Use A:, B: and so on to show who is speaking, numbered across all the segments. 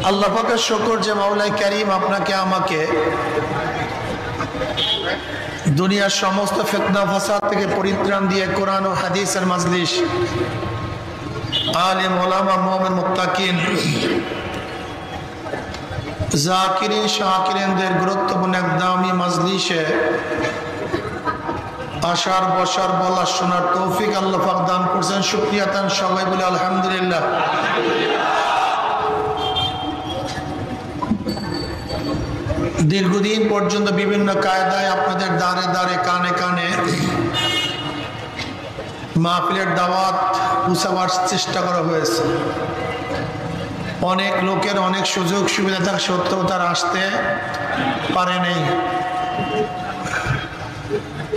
A: আল্লাহ পাকের শুকর যে মাওলাই কারীম আপনাকে আমাকে দুনিয়ার সমস্ত ফিতনা ফাসাদ থেকে পরিত্রাণ দিয়ে কোরআন ও হাদিসের মাজলিস, আলেম ওলামা মুমিন মুত্তাকিন জাকিরিন শাকিরিনদের গুরুত্বপূর্ণ এক দামি মাজলিসে আসার বসার বলার শোনার তৌফিক আল্লাহ পাক দান করছেন। শুকরিয়া তান সবাই বলে আলহামদুলিল্লাহ। দীর্ঘদিন পর্যন্ত বিভিন্ন কায়দায় আপনাদের দ্বারে দ্বারে কানে কানে মাহফিলের দাওয়াত পৌঁছাবার চেষ্টা করা হয়েছে। অনেক লোকের অনেক সুযোগ সুবিধা থাকা সত্ত্বেও তারা আসতে পারে নাই।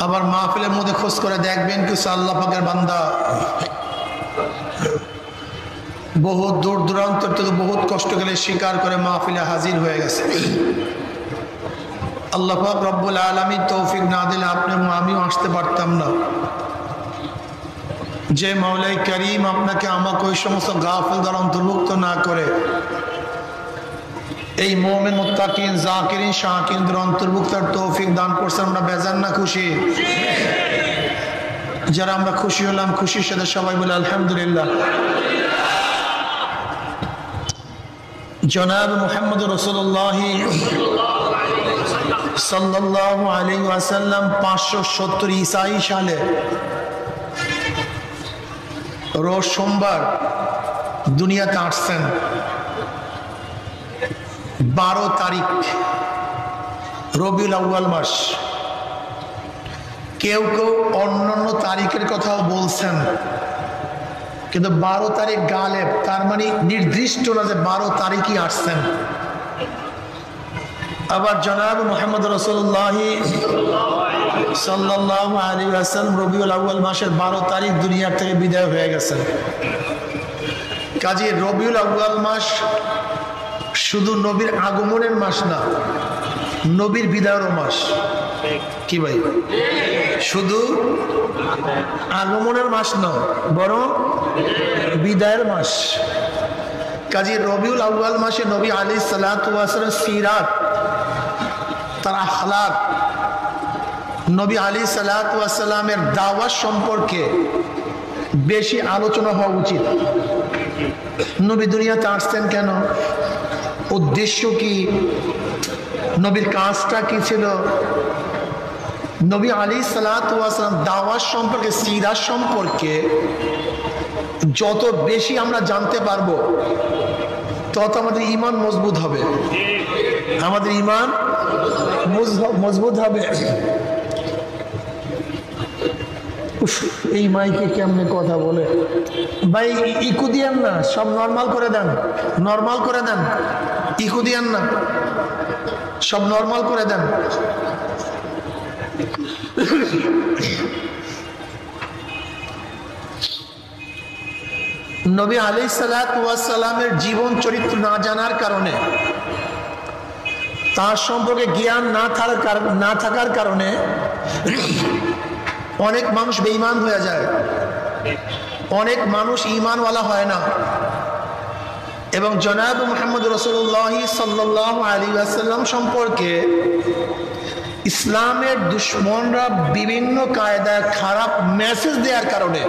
A: আবার মাহফিলের মধ্যে খোঁজ করে দেখবেন কিছু আল্লাহ পাকের বান্দা বহুত দূর দূরান্ত থেকে বহুত কষ্ট করে স্বীকার করে মাহফিলে হাজির হয়ে গেছে। আল্লাহ পাক রব্বুল আলামিন তৌফিক না দিলে আপনি আমিও আসতে পারতাম না। যে মাওলাই কারীম আপনাকে আমাকে ওই সমস্ত গাফিল দ্বারা অন্তর্ভুক্ত না করে এই মুমিন মুত্তাকিন জাকিরিন শাকিরদের অন্তর্ভুক্তের তৌফিক দান করছেন, আমরা বেজান না খুশি? যারা আমরা খুশি হলাম, খুশির সাথে সবাই বলে আলহামদুলিল্লাহ। জনাব মুহাম্মদ রাসূলুল্লাহ সাল্লাল্লাহু আলাইহি ওয়াসাল্লাম 570 ঈসাই সালে রোজ সোমবার দুনিয়াতে আসছেন। 12 তারিখ রবিউল আউয়াল মাস। কেউ কেউ অন্যান্য তারিখের কথাও বলছেন, কিন্তু 12 তারিখ গালেব, তার মানে নির্দিষ্ট না যে 12 তারিখই আসছেন। আবার জনাব মুহাম্মদ রাসূলুল্লাহ সাল্লাল্লাহু আলাইহি ওয়াসাল্লাম রবিউল আউয়াল মাসের 12 তারিখ দুনিয়া থেকে বিদায় হয়ে গেছেন। কাজে রবিউল আউয়াল মাস শুধু নবীর আগমনের মাস না, নবীর বিদায়ের মাস। কি ভাই? শুধু আগমনের মাস নয়, বরং বিদায়ের মাস। কাজে রবিউল আউয়াল মাসে নবী আলাইহিস সালাতু ওয়াস সালাম সিরাত, তার আখলাক, নবী আলাইহিস সালাতু ওয়াস সালামের দাওয়াত সম্পর্কে বেশি আলোচনা হওয়া উচিত। নবী দুনিয়াতে আসছেন কেন, উদ্দেশ্য কি, নবীর কাজটা কি ছিল, নবী আলাইহিস সালাতু ওয়াস সালাম দাওয়াত সম্পর্কে, সিরাত সম্পর্কে যত বেশি আমরা জানতে পারবো তত আমাদের ঈমান মজবুত হবে, আমাদের ঈমান মজবুত হবে। এই মাইকে কেমনে কথা বলে ভাই, ইকো দিয়েন না, সব নর্মাল করে দেন, নর্মাল করে দেন, ইকো দিয়েন না, সব নর্মাল করে দেন। নবী আলাইহিস সালাতু ওয়াস সালামের জীবন চরিত্র না জানার কারণে, তার সম্পর্কে জ্ঞান না থাকার কারণে অনেক মানুষ বেঈমান হয়ে যায়, অনেক মানুষ ঈমানওয়ালা হয় না। এবং জনাব মুহাম্মদ রাসূলুল্লাহ সাল্লাল্লাহু আলাইহি ওয়াসাল্লাম সম্পর্কে ইসলামের দুশমনরা বিভিন্ন কায়দায় খারাপ মেসেজ দেওয়ার কারণে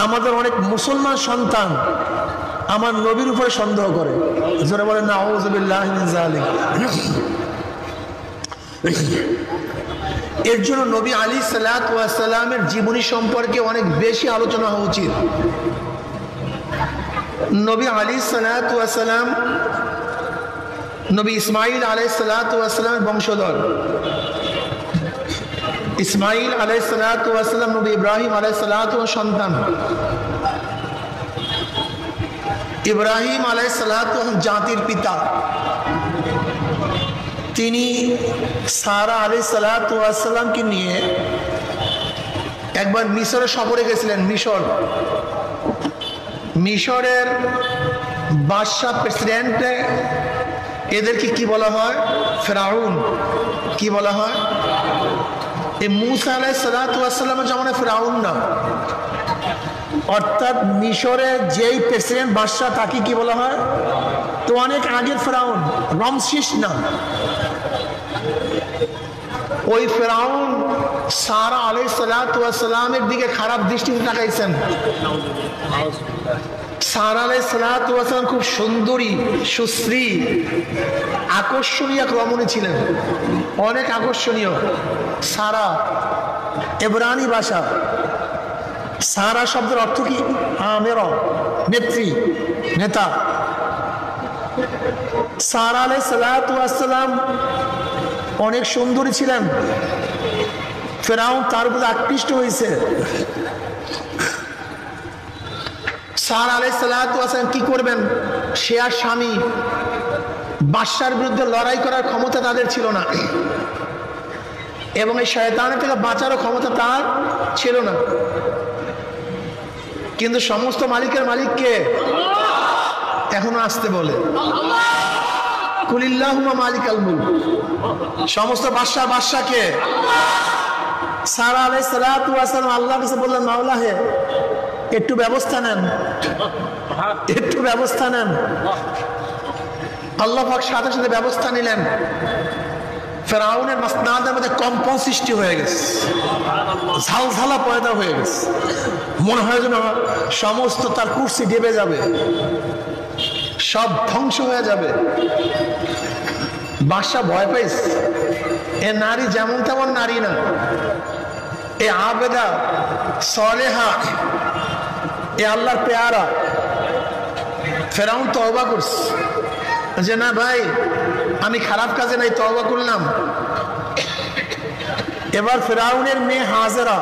A: আমাদের অনেক মুসলমান সন্তান আমার নবীর উপরে সন্দেহ করে। যারা বলে নাউযু বিল্লাহি মিন যালিক। এর জন্য নবী আলাইহিস সালাতু ওয়াস সালামের জীবনী সম্পর্কে অনেক বেশি আলোচনা হওয়া উচিত। নবী আলাইহিস সালাতু ওয়াস সালাম নবী ইসমাঈল আলাইহিস সালাতু ওয়াস সালামের বংশধর। ইসমাঈল আলাইহিস সালাতু ওয়াস সালাম নবী ইব্রাহিম আলাইহিস সালাতু ওয়াস সন্তান। ইব্রাহিম আলাইহিস সালাতু ওয়াস জাতির পিতা। তিনি সারা আলাইহিস সালাতু ওয়াস সালামকে নিয়ে একবার মিশরে সফরে গেছিলেন। মিশরের বাদশা, প্রেসিডেন্ট, এদেরকে কি বলা হয়? ফেরাউন। কি বলা হয়? এই মূসা আলাইহিস সালাতু ওয়াস সালামের জামানায় ফেরাউন না, অর্থাৎ মিশরে যেই প্রেসিডেন্ট বাদশাহ তাকে কি বলা হয়? তো অনেক আগের ফেরাউন, রমসিস না। ওই ফেরাউন সারা আলাইহিসসালামের দিকে খারাপ দৃষ্টিতে তাকাইছেন। সারা আলাইহিসসালাম খুব সুন্দরী, সুশ্রী, আকর্ষণীয় এক রমণী ছিলেন, অনেক আকর্ষণীয়। সারা এব্রানি ভাষা। সারা শব্দের অর্থ কি? আমেরা, নেত্রী, নেতা। সারা আলাইহিসসালাম অনেক সুন্দরী ছিলেন। ফেরাউন তার উপর আকৃষ্ট হয়েছে। সারা আলাইহিসসালাম কি করবেন? সে আর স্বামী, বাদশার বিরুদ্ধে লড়াই করার ক্ষমতা তাদের ছিল না, এবং এই শয়তানের থেকে বাঁচারও ক্ষমতা তার ছিল না। কিন্তু সমস্ত মালিকের মালিককে এখনো আসতে বলে, কুলিল্লাহুম্মা মালিকাল মুলক। সমস্ত বাদশাকে। সারা আলাইহিসসালাম আল্লাহর কাছে বললেন, মাওলা হে, একটু ব্যবস্থা নেন, একটু ব্যবস্থা নেন। আল্লাহ পাক সাথে সাথে ব্যবস্থা নিলেন। ফেরাউনের মাসনাদের মধ্যে কম্পন সৃষ্টি হয়ে গেছে, ঝালঝালা পয়দা হয়ে গেছে। মনে হয় যেন সমস্ত তার কুরসি ডেবে যাবে, সব ধ্বংস হয়ে যাবে। বাদশা ভয় পাইছে। এ নারী যেমন তেমন নারী না, এ আবেদা, সলেহা, এ আল্লাহর পেয়ারা। ফেরাউন তওবা করছে যে না ভাই, আমি খারাপ কাজে নাই, তওবা করলাম। এবার ফেরাউনের মেয়ে হাজেরা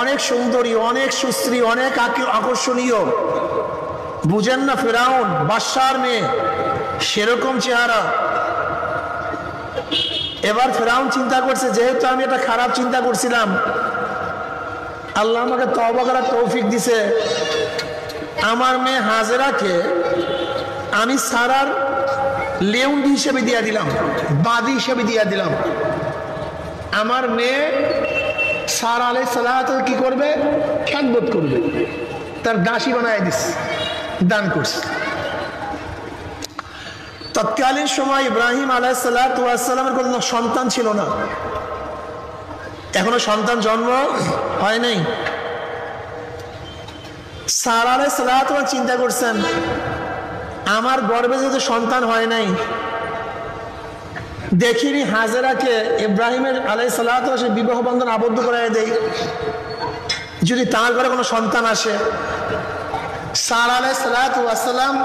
A: অনেক সুন্দরী, অনেক সুশ্রী, অনেক আকর্ষণীয়। বুঝেন না, ফেরাউন বাদশার মেয়ে, সেরকম চেহারা। এবার ফেরাউন চিন্তা করছে, যেহেতু আমি এটা খারাপ চিন্তা করছিলাম, আল্লাহ আমাকে তওবা করার তৌফিক দিছে, আমার মেয়ে হাজেরাকে আমি সারার লেউন্ডি হিসেবে দিয়ে দিলাম, বাদী হিসেবে দিয়ে দিলাম। আমার মেয়ে সারা আলাইহিসসালাম কি করবে? খ্যাতবোধ করবে, তার দাসী বানায় দিস, দান করছে। তৎকালীন সময় ইব্রাহিম আলাইহিসসালামের কোনো সন্তান ছিল না, এখনো সন্তান জন্ম হয় নাই। সারা আলাইহিসসালাম চিন্তা করছেন, আমার গর্ভে যেহেতু সন্তান হয় নাই, দেখিনি হাজেরাকে ইব্রাহিমের আলাইহিসসালাম বিবাহ বন্ধন আবদ্ধ করায় দেই, যদি তার ঘরে কোনো সন্তান আসে। সারা আলাইহিসসালাম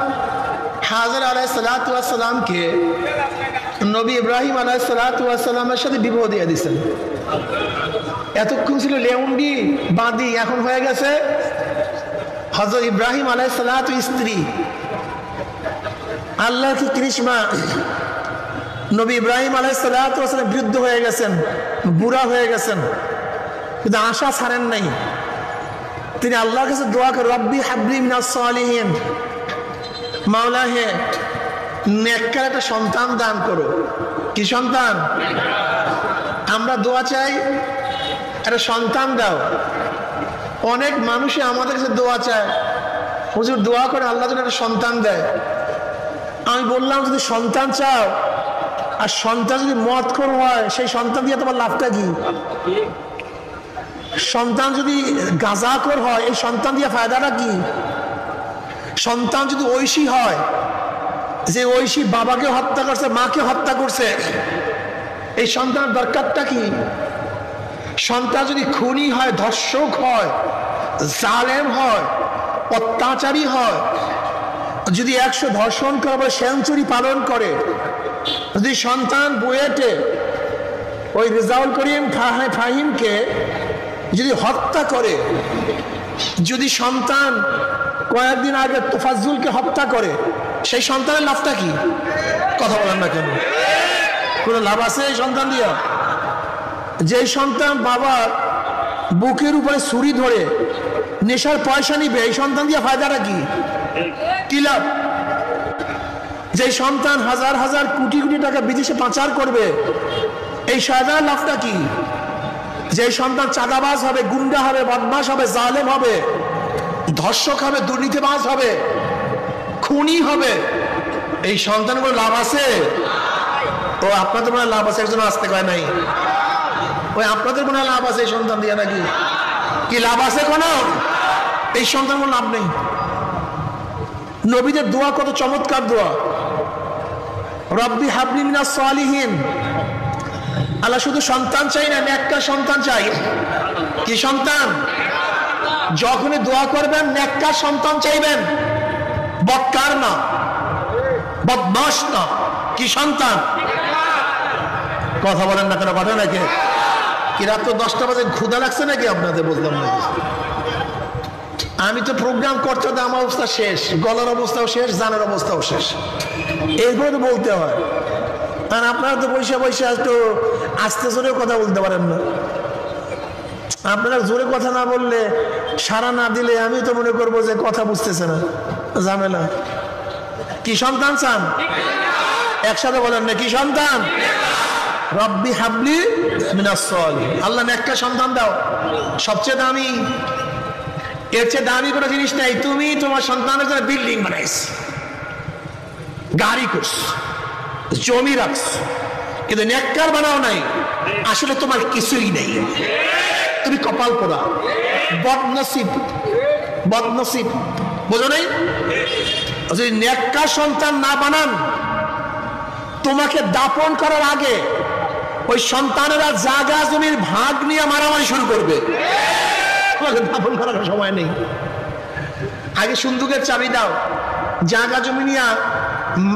A: হাজেরা আলাইহিসসালামকে নবী ইব্রাহিম আলাইহিসসালামের সাথে বিবাহ দিয়ে দিচ্ছেন। এতক্ষণ ছিল লেউন্ডি, বাঁধি, এখন হয়ে গেছে হযরত ইব্রাহিম আলাইহিসসালাম স্ত্রী। আল্লাহ কি কৃষ্মা! নবী ইব্রাহিম আলাইহিসসালাম বৃদ্ধ হয়ে গেছেন, বুড়া হয়ে গেছেন, কিন্তু আশা ছাড়েন নাই। তিনি আল্লাহর কাছে দোয়া করেন, রব্বি হাবলি মিনাস সালিহিন, মাওলা হে, নেককার একটা সন্তান দান করো। কি সন্তান? আমরা দোয়া চাই, একটা সন্তান দাও। অনেক মানুষই আমাদের কাছে দোয়া চায়, হুজুর দোয়া করে আল্লাহ যেন একটা সন্তান দেয়। আমি বললাম, যদি সন্তান চাও আর সন্তান যদি মদখোর হয়, সেই সন্তান দিয়ে তোমার লাভটা কি? সন্তান যদি গাঁজাখোর হয়, এই সন্তান দিয়ে ফায়দাটা কি? সন্তান যদি ঐশী হয়, যে ঐশী বাবাকে হত্যা করছে, মাকে হত্যা করছে, এই সন্তানের দরকারটা কি? সন্তান যদি খুনি হয়, ধর্ষক হয়, জালেম হয়, অত্যাচারী হয়, যদি 100 ধর্ষণ করে, সেঞ্চুরি পালন করে, যদি সন্তান বুয়েটে ওই রেজাউল করিম ফাহিমকে যদি হত্যা করে, যদি সন্তান কয়েকদিন আগে তোফাজ্জুলকে হত্যা করে, সেই সন্তানের লাভটা কি? কথা বলেন না কেন? কোনো লাভ আছে এই সন্তান দিয়া? যে সন্তান বাবার বুকের উপরে ছুরি ধরে নেশার পয়সা নিবে, এই সন্তান দিয়ে ফায়দাটা কি? কি লাভ? যে সন্তান হাজার হাজার কোটি কোটি টাকা বিদেশে পাচার করবে, এই ফায়দার লাভটা কি? যে সন্তান চাঁদাবাজ হবে, গুন্ডা হবে, বদমাশ হবে, জালেম হবে, ধর্ষক হবে, দুর্নীতিবাজ হবে, খুনি হবে, এই সন্তানগুলো লাভ আছে? ও আপনাদের মনে লাভ আছে, একজন আসতে কয় নাই। ওই আপনাদের মনে লাভ আছে এই সন্তান দিয়ে নাকি? কি লাভ আছে কোনো? এই সন্তানগুলো লাভ নেই। নবীদের দোয়া কত চমৎকার দোয়া, রব্বি হাবলি মিনাস সালিহিন। আল্লাহ শুধু সন্তান চাই না, নেককার সন্তান চাই। কি সন্তান? যখনই দোয়া করবেন নেককার সন্তান চাইবেন, বদকার না, বদমাশ না। কি সন্তান? কথা বলেন না কেন? কথা নাকি? কি রাত 10টা বাজে ক্ষুধা লাগছে নাকি আপনাদের? বুঝলাম না। আমি তো প্রোগ্রাম করতে হতে আমার অবস্থা শেষ, গলার অবস্থাও শেষ, জানের অবস্থাও শেষ। এরপরে তো বলতে হয়। আর আপনারা তো পয়সা পয়সা একটু আস্তে জোরে কথা বলতে পারেন না। আপনারা জোরে কথা না বললে, সারা না দিলে আমি তো মনে করবো যে কথা বুঝতেছে না, ঝামেলা। কি সন্তান চান? একসাথে বলেন না, কি সন্তান? রব্বি হাবলি মিনাস সালিহিন। আল্লাহ নেককার সন্তান দাও। সবচেয়ে দামি, এর চেয়ে দামি কোনো জিনিস নাই। তুমি তোমার সন্তানের জন্য বিল্ডিং বানাইছ, গাড়ি করছ, জমি রাখছ, কিন্তু নেককার বানাও নাই, আসলে তোমার কিছুই নেই। তুমি কপাল পোড়া, বদনসিব, বদনসিব। বোঝো নাই? যদি নেককার সন্তান না বানান, তোমাকে দাপন করার আগে ওই সন্তানেরা জায়গা জমির ভাগ নিয়ে মারামারি শুরু করবে। তোমাকে দাপন করার সময় নেই। আগে সুন্দুকের চাবি দাও, জায়গা জমি নিয়ে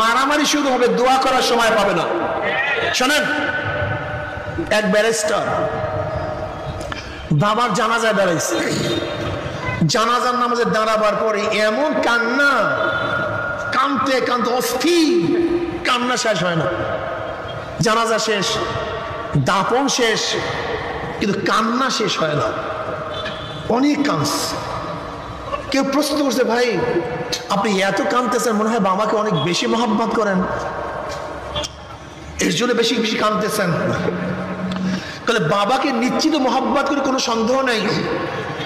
A: মারামারি শুরু হবে, দোয়া করার সময় পাবে না। শোনেন, এক ব্যারিস্টার বাবার জানাজায় দাঁড়াইছে। জানাজার নামাজে দাঁড়াবার পরে এমন কান্না, কানতে কানতে অস্থির, কান্না শেষ হয় না। জানাজা শেষ, দাপন শেষ, কিন্তু কান্না শেষ হয় না। অনেক কাঁদছে। কেউ প্রশ্ন করছে, ভাই আপনি এত কাঁদতেছেন, মনে হয় বাবাকে অনেক বেশি মহব্বত করেন, এর জন্য বেশি বেশি কাঁদতেছেন। তাহলে বাবাকে নিশ্চিত মহব্বত করে কোনো সন্দেহ নেই,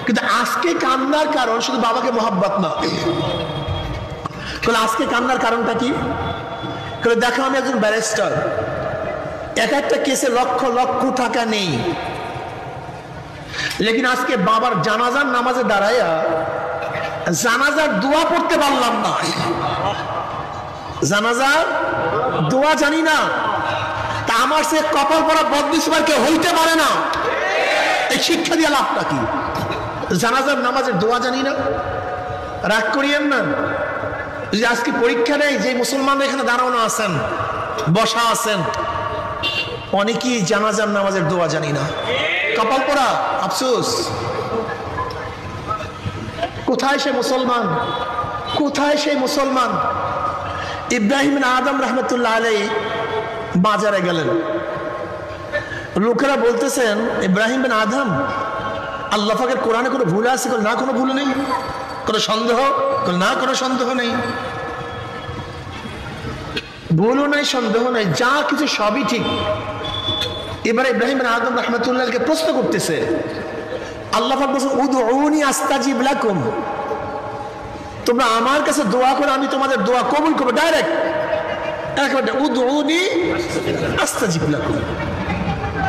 A: কিন্তু আজকে কান্নার কারণ শুধু বাবাকে মহব্বত না। তাহলে আজকে কান্নার কারণটা কি? দেখো, আমি একজন ব্যারিস্টার, এক একটা কেসে লক্ষ লক্ষ টাকা নেই, লেকিন আজকে বাবার জানাজার নামাজে দাঁড়াইয়া জানাজার দোয়া পড়তে পারলাম না। জানাজার দোয়া জানি না, তা আমার সে কপাল পড়া বদনিসবার কেউ হইতে পারে না। এই শিক্ষা দিয়ে লাভটা কি? জানাজার নামাজের দোয়া জানি না, রাগ করিয়েন না। যদি আজকে পরীক্ষা নেই, যে মুসলমানরা এখানে দাঁড়ানো আছেন, বসা আছেন, অনেকেই জানাজার নামাজের দোয়া জানি না। কপাল পড়া, আফসোস। কোথায় সে মুসলমান? কোথায় সেই মুসলমান? ইব্রাহিম আদম রহমতুল্লাহ আলাইহি বাজারে গেলেন। লোকেরা বলতেছেন, ইব্রাহিম বিন আদম, আল্লাহ পাকের কোরআনে কোনো ভুল আছে? না, কোনো ভুল নেই। কোনো সন্দেহ? না, কোনো সন্দেহ নেই। ভুলও নাই, সন্দেহ নাই, যা কিছু সবই ঠিক। এবারে ইব্রাহিম বিন আদম রহমতুল্লাহকে প্রশ্ন করতেছে, আল্লাহ পাক বলেছেন, উদউনি আস্তাজিব লাকুম, তোমরা আমার কাছে দোয়া করো, আমি তোমাদের দোয়া কবুল করবো। ডাইরেক্ট একেবারে, উদউনি আস্তাজিব লাকুম,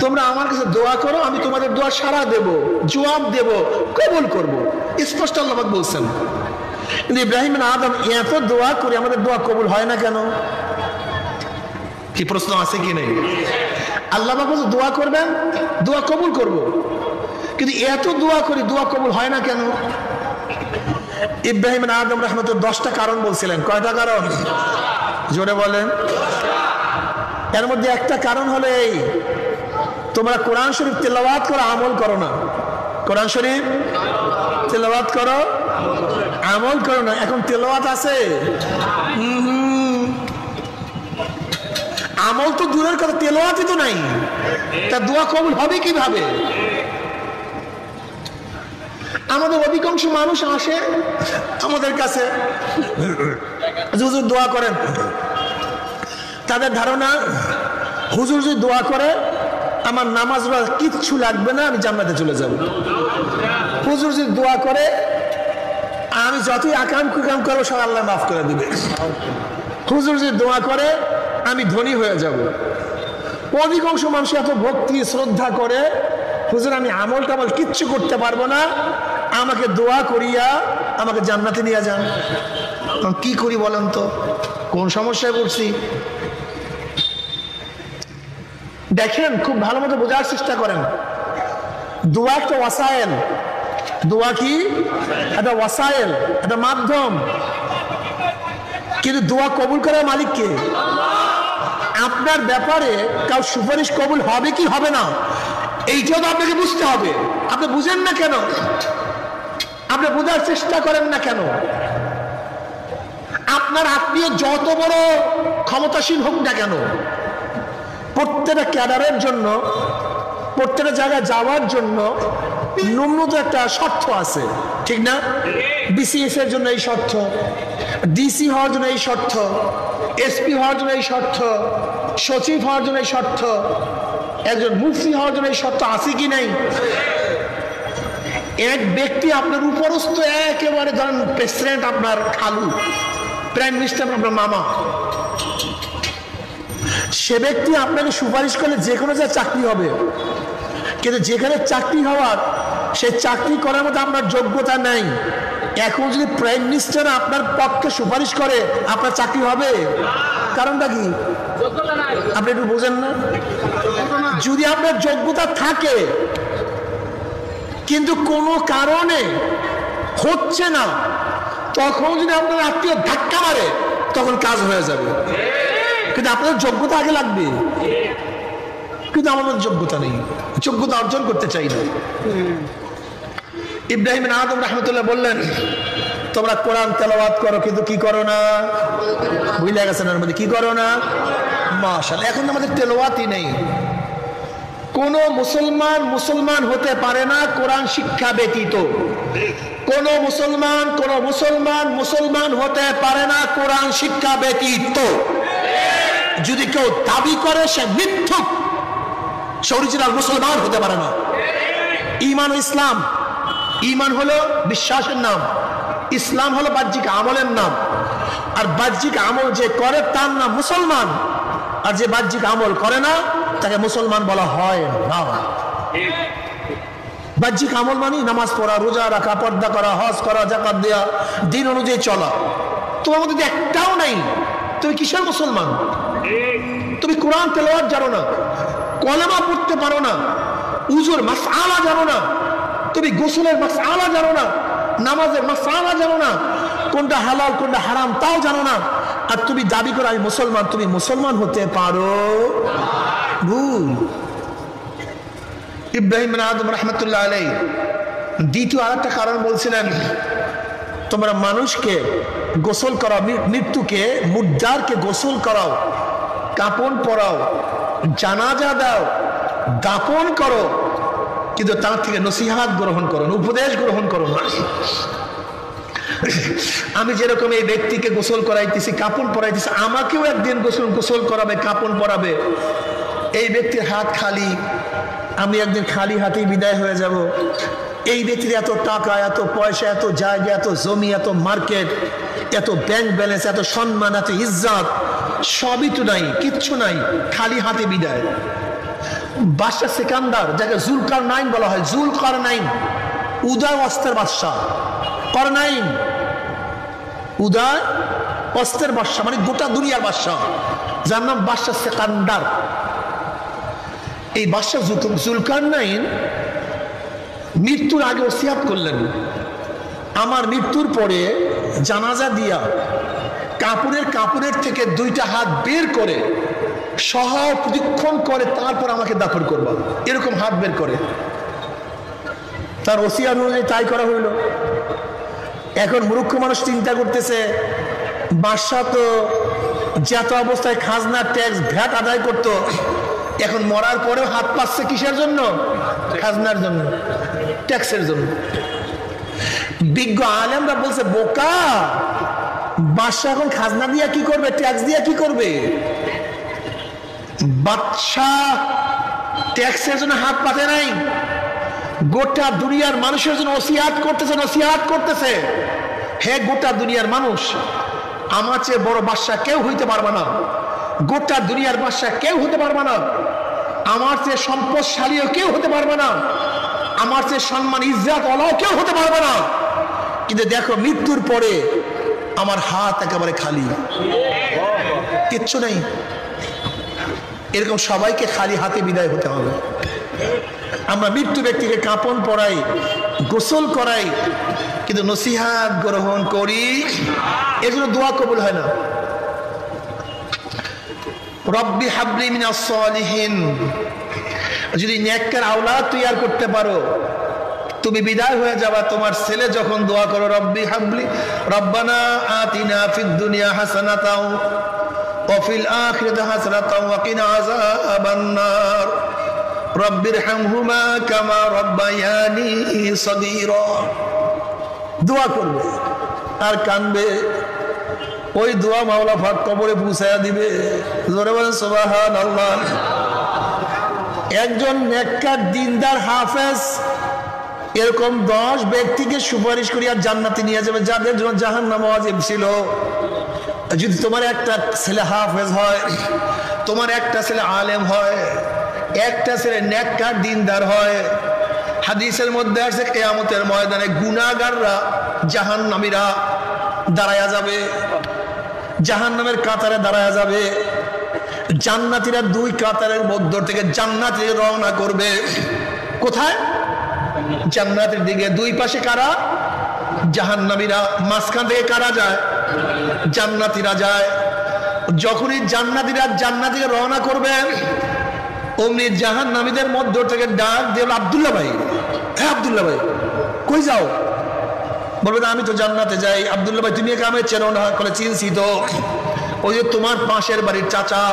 A: তোমরা আমার কাছে দোয়া করো, আমি তোমাদের দোয়া সাড়া দেব, জবাব দেব, কবুল করব। স্পষ্ট আল্লাহ পাক বলছেন। কিন্তু ইব্রাহিম বিন আদম এত দোয়া করে আমাদের দোয়া কবুল হয় না কেন? কি প্রশ্ন আছে কি নেই? আল্লাহ পাক বলছে দোয়া করবেন, দোয়া কবুল করব, কিন্তু এত দোয়া করি, দোয়া কবুল হয় না কেন? ইব্রাহিম বিন আদম রহমতুল্লাহ 10টা কারণ বলছিলেন। কয়টা কারণ? জোরে বলেন। এর মধ্যে একটা কারণ হলো এই, তোমরা কোরআন শরীফ তেলাওয়াত করো, আমল করো না। কোরআন শরীফ তেলাওয়াত করো, আমল করো না। এখন তেলাওয়াত আছে, আমল তো দূরের কথা, তেলাওয়াতই তো নাই, তা দোয়া কবুল হবে কিভাবে? আমাদের অধিকাংশ মানুষ আসে আমাদের কাছে, হুজুর দোয়া করেন। তাদের ধারণা হুজুর যদি দোয়া করে আমার নামাজ কিচ্ছু লাগবে না, আমি জান্নাতে চলে যাব। হুজুর যদি দোয়া করে আমি যতই আকাম কুকাম করবো সব আল্লাহ মাফ করে দিবে। হুজুর যদি দোয়া করে আমি ধনী হয়ে যাব। অধিকাংশ মানুষ এত ভক্তি শ্রদ্ধা করে, হুজুর আমি আমল টামল কিচ্ছু করতে পারবো না, আমাকে দোয়া করিয়া আমাকে জান্নাতে নিয়ে যান। কি করি বলেন তো, কোন সমস্যায় পড়ছি? দেখেন, খুব ভালো মতো বোঝার চেষ্টা করেন। দোয়া একটা ওয়াসাইল, দোয়া কি একটা ওয়াসাইল, একটা মাধ্যম, কিন্তু দোয়া কবুল করার মালিক কে? আপনার ব্যাপারে কাউ সুপারিশ কবুল হবে কি হবে না এইটাও তো আপনাকে বুঝতে হবে। আপনি বুঝেন না কেন? আপনি বোঝার চেষ্টা করেন না কেন? আপনার আত্মীয় যত বড় ক্ষমতাসীন হোক না কেন, প্রত্যেকটা ক্যাডারের জন্য, প্রত্যেকটা জায়গায় যাওয়ার জন্য ন্যূনতম একটা শর্ত আছে, ঠিক না? বিসিএস এর জন্য এই শর্ত, ডিসি হওয়ার জন্য এই শর্ত, এসপি হওয়ার জন্য এই শর্ত, সচিব হওয়ার জন্য এই শর্ত, একজন মুফতি হওয়ার জন্য এই শর্ত আছে কি নাই? এক ব্যক্তি আপনার উপরস্থ, একেবারে ধরেন প্রেসিডেন্ট আপনার খালু, প্রাইম মিনিস্টার আপনার মামা, সে ব্যক্তি আপনাকে সুপারিশ করলে যে কোনো জায়গায় চাকরি হবে, কিন্তু যেখানে চাকরি হওয়ার সেই চাকরি করার মতো আপনার যোগ্যতা নাই। এখন যদি প্রাইম মিনিস্টার আপনার পক্ষে সুপারিশ করে আপনার চাকরি হবে? কারণটা কি আপনি একটু বোঝেন না? যদি আপনার যোগ্যতা থাকে কিন্তু কোনো কারণে হচ্ছে না, তখন যদি আপনার আত্মীয় ধাক্কা মারে তখন কাজ হয়ে যাবে, কিন্তু আপনার যোগ্যতা আগে লাগবে। কিন্তু আমাদের যোগ্যতা নেই, যোগ্যতা অর্জন করতে চাই না। ইব্রাহিম আদম রাহমাতুল্লাহ বললেন, তোমরা কোরআন তেলাওয়াত করো কিন্তু কি করো না? বুঝলে গেছেন এর মধ্যে কি করো না? মাশাআল্লাহ, এখন আমাদের তেলাওয়াতই নেই। কোন মুসলমান হতে পারে না কোরআন শিক্ষা ব্যতীত। কোন মুসলমান হতে পারে না কোরআন শিক্ষা ব্যতীত। যদি কেউ দাবি করে সে মিথ্যুক, সে অরিজিনাল মুসলমান হতে পারে না। ঈমান ও ইসলাম, ঈমান হলো বিশ্বাসের নাম, ইসলাম হলো বাহ্যিক আমলের নাম। আর বাহ্যিক আমল যে করে তার নাম মুসলমান, আর যে বাহ্যিক আমল করে না তাকে মুসলমান বলা হয় না। বাহ্যিক আমল মানে নামাজ পড়া, রোজা রাখা, পর্দা করা, হজ করা, যাকাত দেওয়া, দিন অনুযায়ী চলা। তোমার মধ্যে যদি একটাও নাই, তুমি কিসের মুসলমান? তুমি কোরআন তেলাওয়াত জানো না, কলেমা পড়তে পারো না, উজুর মাসআলা জানো না, তুমি গোসলের মাসআলা জানো না, নামাজের মাসআলা জানো না, কোনটা হালাল কোনটা হারাম তাও জানো না, আর তুমি দাবি করো আমি মুসলমান। তুমি মুসলমান হতে পারো? ভুল। ইব্রাহিম আদম রাহমাতুল্লাহ আলাইহি দ্বিতীয় আরেকটা কারণ বলছিলেন, তোমরা মানুষকে গোসল করাও, মৃত্যুকে মুর্দারকে গোসল করাও, কাপড় পরাও, জানাজা দাও, দাফন করো, কিন্তু তার থেকে নসিহাত গ্রহণ করো, উপদেশ গ্রহণ করো না। আমি যেরকম এই ব্যক্তিকে গোসল করাইতেছি, কাপড় পরাইতেছি, আমাকেও একদিন গোসল করাবে, কাপড় পরাবে। এই ব্যক্তির হাত খালি, আমি একদিন খালি হাতেই বিদায় হয়ে যাব। এই ব্যক্তির এত টাকা, এত পয়সা, এত জায়গা, এত জমি, এত মার্কেট, এত ব্যাংক ব্যালেন্স, এত সম্মান, এত ইজ্জত, সবই তো নাই, কিচ্ছু নাই, খালি হাতে বিদায়। বাদশা সিকান্দার, যাকে জুলকারনাইন বলা হয়, জুলকারনাইন, উদয় অস্ত্রের বাদশা, করনাইন উদয় অস্ত্রের বাদশা, মানে গোটা দুনিয়ার বাদশা, যার নাম বাদশা সিকান্দার। এই বাদশা জুলকারনাইন মৃত্যুর আগে ওসিয়াত করলেন, আমার মৃত্যুর পরে জানাজা দিয়া কাপড়ের থেকে দুইটা হাত বের করে সহ প্রদক্ষিণ করে তারপর আমাকে দাফন করবা, এরকম হাত বের করে। তার ওসিয়াত অনুযায়ী তাই করা হইল। এখন মূর্খ মানুষ চিন্তা করতেছে, বাদশা তো যত অবস্থায় খাজনা, ট্যাক্স, ভ্যাট আদায় করত, এখন মরার পরেও হাত পাচ্ছে কিসের জন্য? খাজনার জন্য, ট্যাক্সের জন্য। বিজ্ঞ আলেমরা বলছে, বোকা, বাদশা এখন খাজনা দিয়া কি করবে, ট্যাক্স দিয়া কি করবে? বাদশা ট্যাক্সের জন্য হাত পাতে নাই, গোটা দুনিয়ার মানুষের জন্য নসিহত করতেছে। হে গোটা দুনিয়ার মানুষ, আমার চেয়ে বড় বাদশা কেউ হইতে পারবে না, গোটা দুনিয়ার বাদশা কেউ হতে পারবে না, আমার চেয়ে সম্পদশালীও কেউ হতে পারবে না, আমার চেয়ে সম্মান ইজ্জত ওয়ালাও কেউ হতে পারবে না। কিন্তু দেখো মৃত্যুর পরে আমার হাত একেবারে খালি, কিচ্ছু নেই। এরকম সবাইকে খালি হাতে বিদায় হতে হবে। আমরা মৃত্যু ব্যক্তিকে কাপন পরাই, গোসল করাই, কিন্তু নসিহত গ্রহণ করি, এজন্য দোয়া কবুল হয় না। রব্বি হাবলি মিনাস সালিহিন, যদি নেককার আওলাদ তৈয়ার করতে পারো, তুমি বিদায় হয়ে যাবা। তোমার ছেলে যখন দোয়া করো রব্বি হাবলি রব্বানা আতিনা ফিদ দুনিয়া হাসানাতাও ওয়া ফিল আখিরাতি হাসানাতাও ওয়া কিনা আযাবান নার রব্বিরহামহুমা কামা রাব্বায়ানি সগীরা, দোয়া করবে আর কানবে। ওই দোয়া মাওলা পাক কবরে পৌঁছায়া দিবে। জোরে বলেন সুবহানাল্লাহ। একজন নেককার দিনদার হাফেজ এরকম 10 ব্যক্তিকে সুপারিশ করিয়া জান্নাতে নিয়ে যাবে, যাদের জন্য জাহান্নাম ওয়াজিব ছিল। যদি তোমার একটা ছেলে হাফেজ হয়, তোমার একটা ছেলে আলেম হয়, একটা ছেলে নেককার দিনদার হয়, হাদিসের মধ্যে আছে কিয়ামতের ময়দানে গুনাহগাররা জাহান্নামীরা দাঁড়ায়া যাবে, জাহান্নামের কাতারে দাঁড়ায়া যাবে, জান্নাতীরা 2 কাতারের মধ্য থেকে জান্নাতে রওনা করবে। কোথায়? জান্নাতের দিকে। 2 পাশে কারা? জাহান্নামীরা। মাঝখান থেকে কারা যায়? জান্নাতীরা যায়। যখনই জান্নাতীরা জান্নাতে রওনা করবে, অমনি জাহান্নামীদের মধ্য থেকে ডাক দিয়ে আব্দুল্লাহ ভাই, হ্যাঁ আব্দুল্লাহ ভাই কই যাও? বলবে না আমি তো জান্নাতে যাই। আব্দুল্লাহ ভাই তুমি একে আমি চেনো না? বলে চিনছি তো, ওই যে তোমার পাশের বাড়ির চাচা,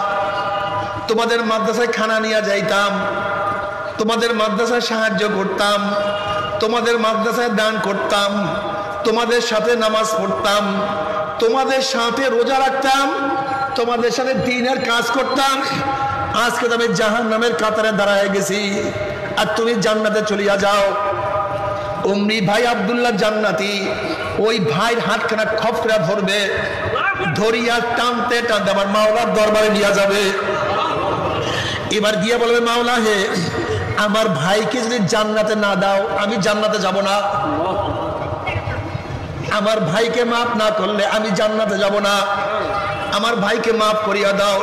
A: তোমাদের মাদ্রাসায় খানা নিয়ে যাইতাম, তোমাদের মাদ্রাসায় সাহায্য করতাম, তোমাদের মাদ্রাসায় দান করতাম, তোমাদের সাথে নামাজ পড়তাম, তোমাদের সাথে রোজা রাখতাম, তোমাদের সাথে দ্বীনের কাজ করতাম। আজকে তো আমি জাহান্নামের কাতারে দাঁড়ায় গেছি, আর তুমি জান্নাতে চলিয়া যাও। অমনি ভাই আব্দুল্লাহ জান্নাতি, ওই ভাইয়ের হাতখানা খপরা ধরবে, ধরিয়া টানতে টানতে আমার মাওলার দরবারে নিয়ে যাবে। এবার গিয়ে বলবে মাওলা হে, আমার ভাইকে যদি জান্নাতে না দাও আমি জান্নাতে যাব না, আমার ভাইকে মাফ না করলে আমি জান্নাতে যাব না, আমার ভাইকে মাফ করিয়া দাও।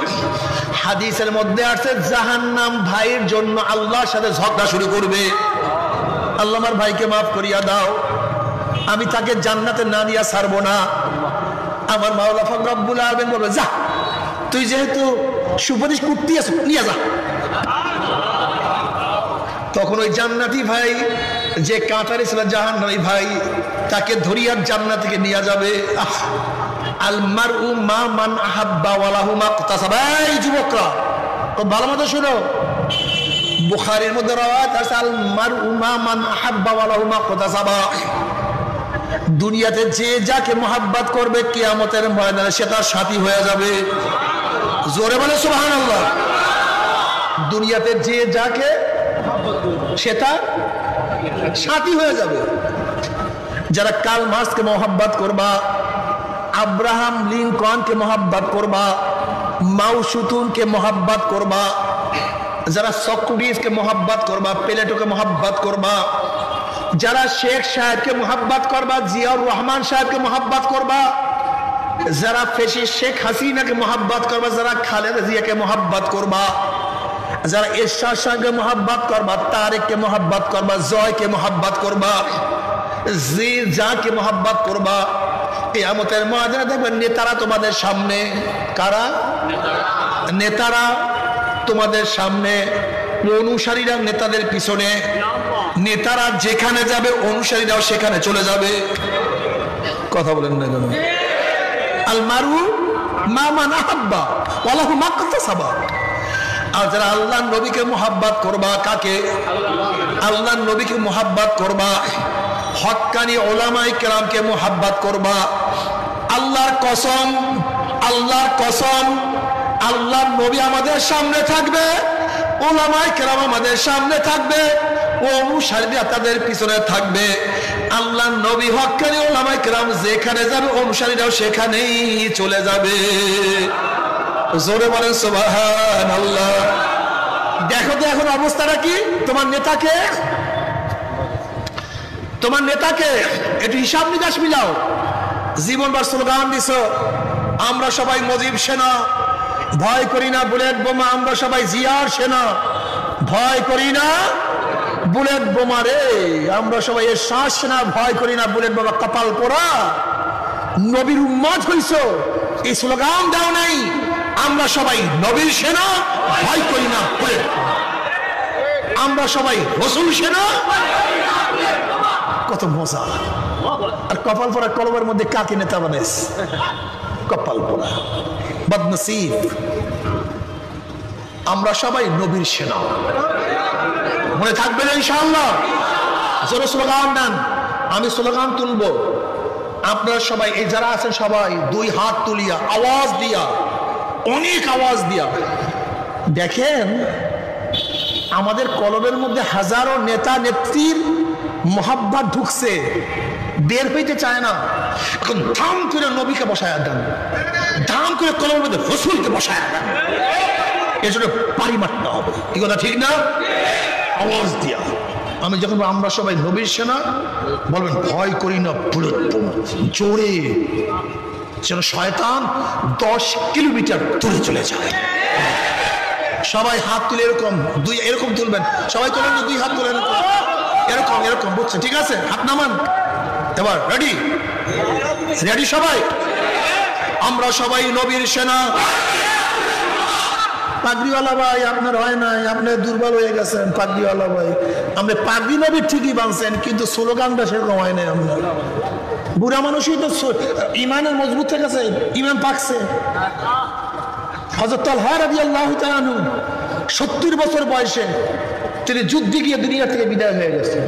A: হাদিসের মধ্যে আছে জাহান্নাম ভাইয়ের জন্য আল্লাহর সাথে ঝগড়া শুরু করবে, আল্লাহ আমার ভাইকে মাফ করিয়া দাও, আমি তাকে জান্নাতে না নিয়ে ছাড়বো না। আমার মাওলা পাক রব্বুল আলামিন বলবে যা, তুই যেহেতু সুপারিশ করতে আছো নিয়ে যা। তখন ওই জান্নাতি ভাই যে কাতারে ছিল জাহান্নামী ভাই, তাকে ধরিয়া জান্নাতিকে নিয়ে যাবে। আল মারউ মা মান আহাব্বা ওয়া লাহু মাকতাসাবা। এই যুবকরা ও ভালো মতো শোনো, বুখারীর মধ্যে রাওয়ায়াত আছে আল মারউ মা মান আহাব্বা ওয়া লাহু মাকতাসাবা। দুনিয়াতে যে যাকে মোহাব্বত করবে কিয়ামতের ময়দানে সে তার সাথী হয়ে যাবে। জোরে বলে সুবহানাল্লাহ। দুনিয়াতে যে যাকে সে তার সাথী হয়ে যাবে। যারা কার্ল মার্কসকে মোহাব্বত করবা, আব্রাহাম লিঙ্কনকে মোহাব্বত করবা, মাও সুতুনকে মোহাব্বত করবা, যারা সক্রেটিসকে মোহাব্বত করবা, প্লেটোকে মোহাব্বত করবা, যারা শেখ সাহেবকে মোহাব্বত করবা, জিয়াউর রহমান সাহেবকে মোহাব্বত করবা, যারা ফেসিস্ট শেখ হাসিনাকে মোহাব্বত করবা, যারা খালেদা জিয়াকে মোহাব্বত করবা, যারা এরশাদ সাহেবকে মোহাব্বত করবা, তারেককে মোহাব্বত করবা, জয়কে মোহাব্বত করবা, জি যাকে মোহাব্বত করবা, কিয়ামতের ময়দানে দেখবেন নেতারা তোমাদের সামনে। কারা? নেতারা তোমাদের সামনে, অনুসারীরা নেতাদের পিছনে। নেতারা যেখানে যাবে অনুসারীরাও সেখানে চলে যাবে। কথা বলেন না কেন? আল মারু মা মান আহাব্বা ওয়া লাহু মাকতাসাবা। আর যারা আল্লাহর নবীকে মোহাব্বত করবা, কাকে? আল্লাহর নবীকে মোহাব্বত করবা, হক্কানি ওলামায়ে কেরামকে মোহাব্বত করবা। আল্লাহর কসম, আল্লাহর কসম, আল্লাহর নবী আমাদের সামনে থাকবে, ওলামায়ে কেরাম আমাদের সামনে থাকবে, ও অনুসারীরা তাদের পিছনে থাকবে। আল্লাহ নবী হক্কানি ওলামায়ে কেরাম যেখানে যাবে অনুসারীরাও সেখানেই চলে যাবে। জোরে বলেন সুবহানাল্লাহ। দেখো তো এখন অবস্থাটা কি। তোমার নেতাকে একটু হিসাব নিকাশ মিলাও। জীবনভর স্লোগান দিছ, আমরা সবাই মুজিব সেনা, ভয় করি না বুলেট বোমা, আমরা সবাই জিয়ার সেনা, ভয় করি না বুলেট বোমা রে, আমরা সবাই এরশাদ সেনা, ভয় করি না বুলেট বোমা। কপাল পোড়া, নবীর উম্মত হইছ, এই স্লোগান দাও নাই, আমরা সবাই নবীর সেনা, ভয় করি না বুলেট বোমা, আমরা সবাই রাসূল সেনা। কত মজা। আর কপাল পোড়া কলমের মধ্যে কাকে নেতা বানাইস? কপাল পোড়া, বদনসিব। আমরা সবাই নবীর সেনা, মনে থাকবে না ইনশাআল্লাহ? জোরে স্লোগান দেন। আমি স্লোগান তুলবো, আপনারা সবাই এই যারা আছেন সবাই দুই হাত তুলিয়া আওয়াজ দিয়া, অনেক আওয়াজ দিয়া দেখেন আমাদের কলবের মধ্যে হাজারো নেতা নেত্রীর মোহাব্বত ঢুকছে, বের হইতে চায় না। এখন ধাম করে নবীকে বসায়া দেন, ধাম করে কলমের মধ্যে রাসূলকে বসায়া দেন। এর জন্য পারি মারতে হবে, কি কথা ঠিক না? আওয়াজ দিয়া আমি যখন আমরা সবাই নবীর সেনা, বলবেন ভয় করি না বুলেট বোমা, জোরে, যেন শয়তান 10 কিলোমিটার দূরে চলে যায়। সবাই হাত তুলে এরকম এরকম তুলবেন, সবাই তোলেন, দুই হাত তুলেন এরকম এরকম, বুঝছেন? ঠিক আছে, হাত নামান। এবার রেডি সবাই? আমরা সবাই নবীর সেনা। পাগড়িওয়ালা ভাই আপনার হয় নাই, আপনি দুর্বল হয়ে গেছেন। পাগড়িওয়ালা ভাই, আপনি পাগড়ি নবী ঠিকই বানছেন, কিন্তু স্লোগানটা সেরকম হয় নাই আপনার। বুড়া মানুষই তো ইমানের মজবুত হয়ে গেছে, ইমান পাকছে। হযরত তালহা রাদিয়াল্লাহু তাআলা আনহু 70 বছর বয়সে তিনি যুদ্ধে গিয়ে দুনিয়া থেকে বিদায় হয়ে গেছেন।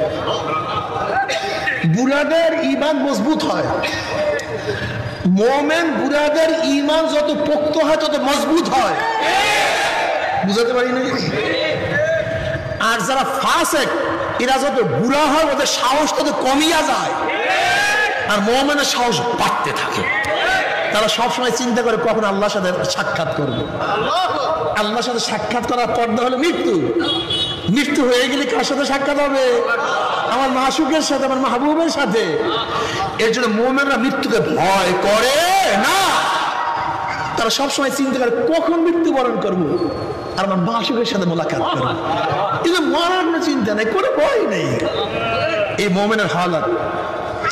A: বুড়াদের ইমান মজবুত হয়, মুমিন বুড়াদের ইমান যত পোক্ত হয় তত মজবুত হয়। বুঝাতে পারি না? আর যারা ফাসিক এরা যত বুড়া হয় ওদের সাহস তত কমিয়া যায়, আর মুমিনের সাহস বাড়তে থাকে। তারা সবসময় চিন্তা করে কখন আল্লাহর সাথে সাক্ষাৎ করবে। আল্লাহর সাথে সাক্ষাৎ করার পর্দা হলো মৃত্যু। মৃত্যু হয়ে গেলে কার সাথে সাক্ষাৎ হবে? আমার মাসুকের সাথে, আমার মাহবুবের সাথে। এর জন্য মুমিনরা মৃত্যুকে ভয় করে না, তারা সবসময় চিন্তা করে কখন মৃত্যুবরণ করবো আর আমার মাসুকের সাথে মোলাকাত করবো। কিন্তু মরার কোনো চিন্তা নেই, কোনো ভয় নেই। এই মুমিনের হালাত।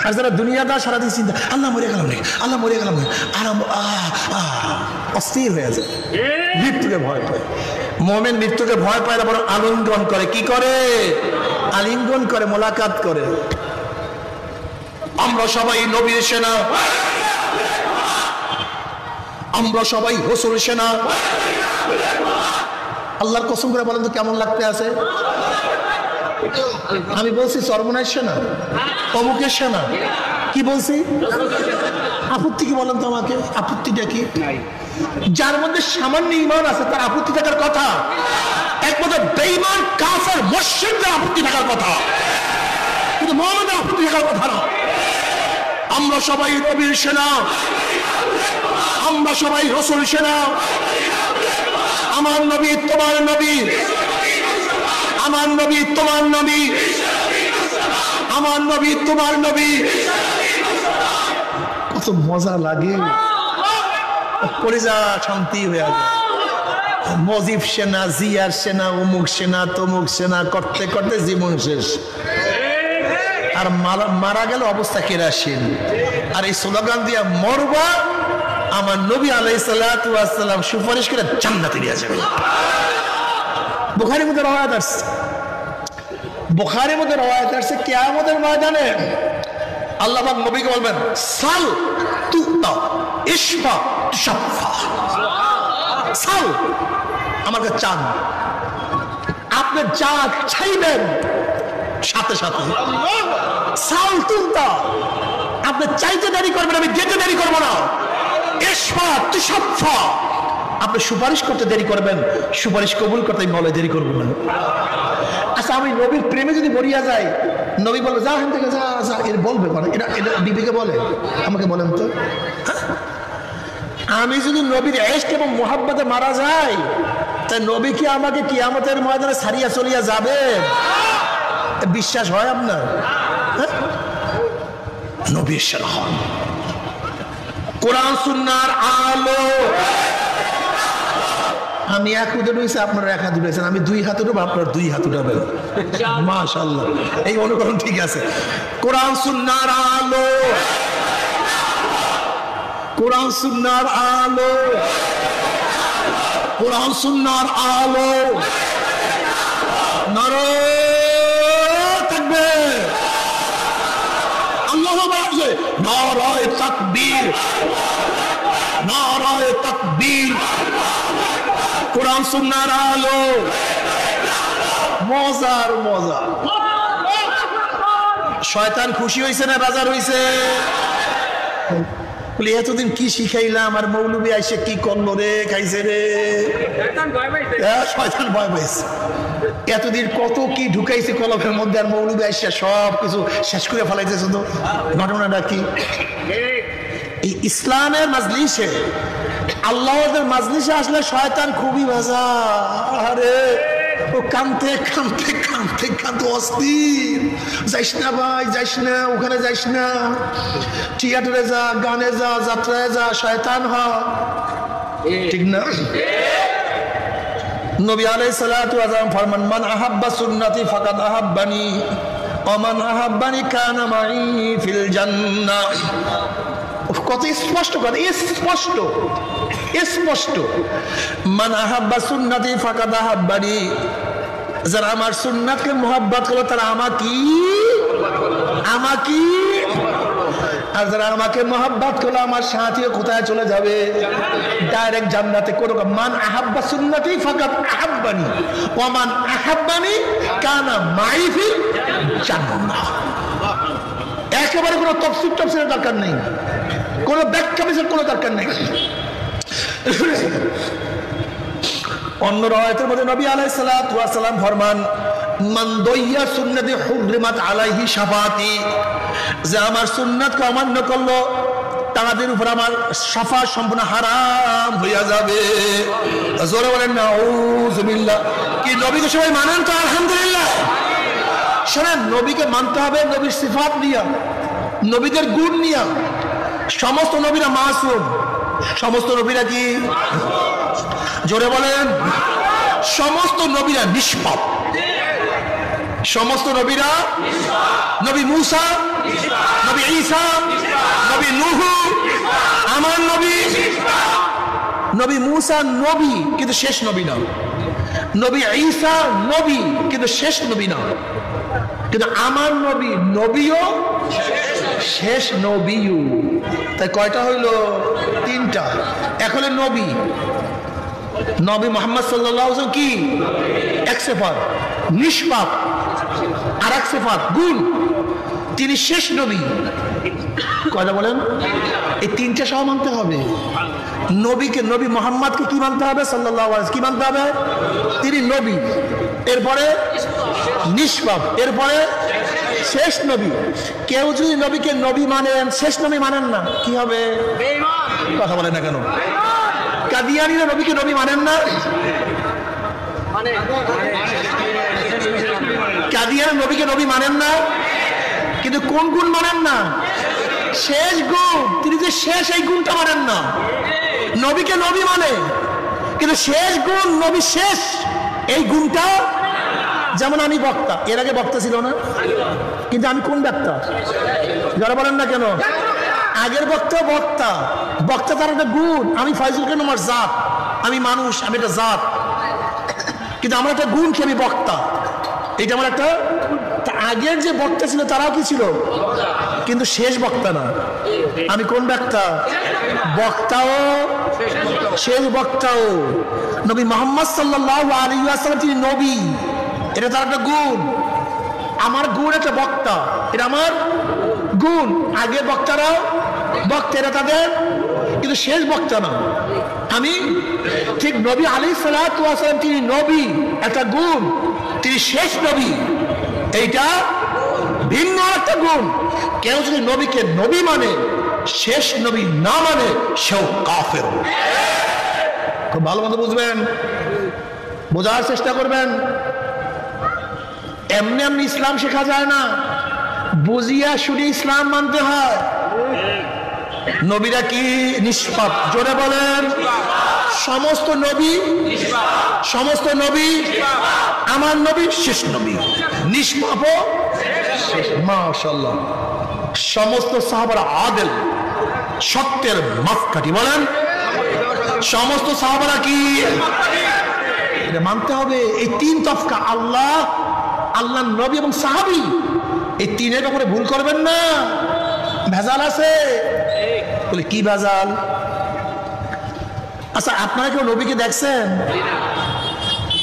A: আর যারা দুনিয়াদার সারাদিন চিন্তা, আল্লাহ মরে গেলাম নাকি, আল্লাহ মরে গেলাম নাকি, আরাম অস্থির হয়ে যায়, মৃত্যুকে ভয় পায়। মুমিন মৃত্যুকে ভয় পায় না, বরং আলিঙ্গন করে। কি করে? আলিঙ্গন করে, মোলাকাত করে। আমরা সবাই নবীর সেনা, আমরা সবাই রাসূল সেনা। আল্লাহর কসম করে বলেন তো কেমন লাগতে আছে? আমি বলছি চরমনার সেনা, অমুকের সেনা, কি বলছি? আপত্তি কি বলেন তো আমাকে? আপত্তিটা কি? যার মধ্যে সামান্য ঈমান আছে তার আপত্তি থাকার কথা। একমাত্র বেঈমান কাফের মুশরিকদের আপত্তি থাকার কথা, কিন্তু মুমিনদের আপত্তি থাকার কথা না। আমরা সবাই নবীর সেনা, আমরা সবাই রাসূল সেনা। আমার নবী তোমার নবী, আমার নবী তোমার নবী, আমার নবী তোমার নবী। কত মজা লাগে, কলিজা শান্তি হয়ে যায়। মজিব সেনা, জিয়ার সেনা, অমুক সেনা, তমুক সেনা করতে করতে জীবন শেষ। আর মারা গেল অবস্থা কেরাসিন। আর এই স্লোগান দিয়া মরবা, আমার নবী আলাইহিস সালাতু ওয়াস সালাম সুপারিশ করে জান্নাতে নিয়ে যাবে। বুখারীর মধ্যে রওয়ায়াত আছে, বুখারীর মধ্যে রওয়ায়াত আছে, কিয়ামতের ময়দানে আল্লাহ পাক নবীকে বলবেন, সাল তুতা ইশফা তুশাফা। সাল, আমার কাছে চান, আপনি যা চাইবেন সাথে সাথে। সাল তুতা, আপনি চাইতে দেরি করবেন, আমি যেতে দেরি করবো না। ইশফা তুশাফা, আপনি সুপারিশ করতে দেরি করবেন, সুপারিশ কবুল করতে আমি বলে দেরি করবো না। আচ্ছা আমি নবীর প্রেমে যদি মরিয়া যাই, নবী বলবে যা এখান থেকে যা যা, এর বলবে মানে এটা এটা বিবিকে বলে? আমাকে বলেন তো। আমি যদি নবীর ইশক এবং মুহাব্বতে মারা যাই, তাই নবী কি আমাকে কিয়ামতের ময়দানে ছাড়িয়া চলিয়া যাবে? বিশ্বাস হয় আপনার? নবীর সেরা হন, কোরআন সুন্নাহর আলো। আমি এক হাতে রয়েছে, আপনারা এক হাতে রয়েছেন, আমি দুই হাতে উঠবো, আপনার দুই হাত উঠাবেন। মাশাআল্লাহ, এই অনুকরণ ঠিক আছে। কোরআন সুন্নাহর আলো, কোরআন সুন্নাহর আলো, কোরআন সুন্নাহর আলো। নারে তাকবীর, আল্লাহু আকবার, নারায়ে তাকবীর, নারায়ে তাকবীর। কোরআন সুন্নাহর আলো, মজার মজা। শয়তান খুশি হয়েছে না বাজার হয়েছে? বলি এতদিন কি শিখাইলাম, আর মৌলবী আইসে কি করলো রে, খাইছে রে। শয়তান ভয় পাইছে, এতদিন কত কি ঢুকাইছে কলমের মধ্যে, আর মৌলবী আইসা সব কিছু শেষ করে ফেলাইতেছে। তো ঘটনাটা কি? এই ইসলামের মাজলিসে, আল্লাহর মাজলিসে আসলে শয়তান খুবই মজা। আরে ও কানতে কানতে কানতে কানতে অস্থির। যাইস না ভাই, যাইস না, ওখানে যাইস না, থিয়েটারে যা, গানে যা, যাত্রায় যা, শয়তান হ। ঠিক না? নবী আলাইহিস সালাতু ওয়াস সালাম ফরমান, মান আহাব্বা সুন্নতি ফাকাদ আহাব্বানি ওয়া মান আহাব্বানি কানা মাই ফিল জান্নাহ। কত স্পষ্ট কথা, স্পষ্ট স্পষ্ট। মান আহাব্বা সুন্নতি ফাকাদ আহাব্বানি, যারা আমার সুন্নাতকে মুহাব্বত করলো তারা আমাকে, আর যারা আমাকে মুহাব্বত করলো আমার সাথীও কোথায় চলে যাবে? ডাইরেক্ট জান্নাতে। কোন মান আহাব্বা সুন্নতি ফাকাদ আহাব্বানি ওয়া মান আহাব্বানি কানা মাই ফিল জান্নাহ। একেবারে কোনো তফসিরের দরকার নেই, কোনো ব্যাখ্যা বিষয়ের কোনো দরকার নেই। অন্য রাওয়ায়াতের মধ্যে নবী আলাইহিস সালাতু ওয়াস সালাম ফরমান, মান দাইয়া সুন্নতি হুররিমাত আলাইহি শাফাতি, যে আমার সুন্নাতকে অমান্য করলো তাদের উপর আমার শাফাত সম্পূর্ণ হারাম হইয়া যাবে। জোরে বলেন নাউযুবিল্লাহ। কি নবীকে সবাই মানেন তো? আলহামদুলিল্লাহ। শোনেন, নবীকে মানতে হবে নবীর সিফাত নিয়া, নবীদের গুণ নিয়া। সমস্ত নবীরা মাসুম, সমস্ত নবীরা কি? জোরে বলেন। সমস্ত নবীরা নিষ্পাপ, সমস্ত নবীরা, নবী মুসা, নবী ঈসা, নবী নূহ, আমার নবী। নবী মুসা নবী কিন্তু শেষ নবী না, নবী ঈসা নবী কিন্তু শেষ নবী না, কিন্তু আমার নবী নবীও শেষ নবীও। তাই কয়টা হইল? তিনটা। এখন নবী, নবী মুহাম্মদ সাল্লাল্লাহু আলাইহি ওয়াসাল্লাম কি? এক সিফাত নিষ্পাপ, আর এক সিফাত গুণ, তিনি শেষ নবী। কয়টা বলেন? এই তিনটা সহ মানতে হবে। নবীকে, নবী মুহাম্মদকে কি মানতে হবে? সাল্লাল্লাহু আলাইহি ওয়াসাল্লাম কি মানতে হবে? তিনি নবী, এরপরে নিষ্পাপ, এরপরে শেষ নবী। কেউ যদি নবীকে নবী মানেন, শেষ নবী মানেন না, কি হবে? কথা বলেন না কেন? কাদিয়ানীরা নবীকে নবী মানেন না, কাদিয়ানী নবীকে নবী মানেন না, কিন্তু কোন গুণ মানেন না? শেষ গুণ। তিনি যে শেষ, এই গুণটা মানেন না। নবীকে নবী মানে, কিন্তু শেষ গুণ, নবী শেষ, এই গুণটা। যেমন আমি বক্তা, এর আগে বক্তা ছিল না, কিন্তু আমি কোন বক্তা? যারা বলেন না কেন? আগের বক্তা বক্তা, বক্তা তার একটা গুণ। আমি ফাইজুল কেন আমার জাত, আমি মানুষ, আমি একটা জাত, কিন্তু আমার একটা গুণ কি? আমি বক্তা, এটা আমার একটা। আগের যে বক্তা ছিল তারাও কি ছিল? কিন্তু শেষ বক্তা না। আমি কোন বক্তা? বক্তাও শেষ বক্তাও। নবী মুহাম্মদ সাল্লাল্লাহু আলাইহি ওয়াসাল্লাম তিনি নবী, এটা তার একটা গুণ। আমার গুণ একটা বক্তা, এটা আমার গুণ। আগের বক্তারাও বক্তা, এটা তাদের, কিন্তু শেষ বক্তা না। আমি ঠিক নবী আলাইহিস সালাতু ওয়াস সালাম তিনি নবী, একটা গুণ, তিনি শেষ নবী, এইটা ভিন্ন একটা গুণ। কেউ যদি নবীকে নবী মানে, শেষ নবী না মানে, সেও কাফের। খুব ভালো মতো বুঝবেন, বোঝার চেষ্টা করবেন। এমনি এমনি ইসলাম শেখা যায় না, বুঝিয়া শুনে ইসলাম মানতে হয়। নবীরা কি নিষ্পাপ? জোরে বলেন। সমস্ত নবী, সমস্ত নবী, আমার নবী শেষ নবী, নিষ্পাপ মাশাআল্লাহ। সমস্ত সাহাবারা আদেল, সত্যের মাপকাঠি। বলেন সমস্ত সাহাবারা কি? এটা মানতে হবে। এই তিন তফকা, আল্লাহ, আল্লাহ নবী এবং সাহাবী, এই তিনের ব্যাপারে ভুল করবেন না, ভেজাল আছে। বলে কি ভেজাল? আচ্ছা, আপনারা কেউ নবীকে দেখছেন?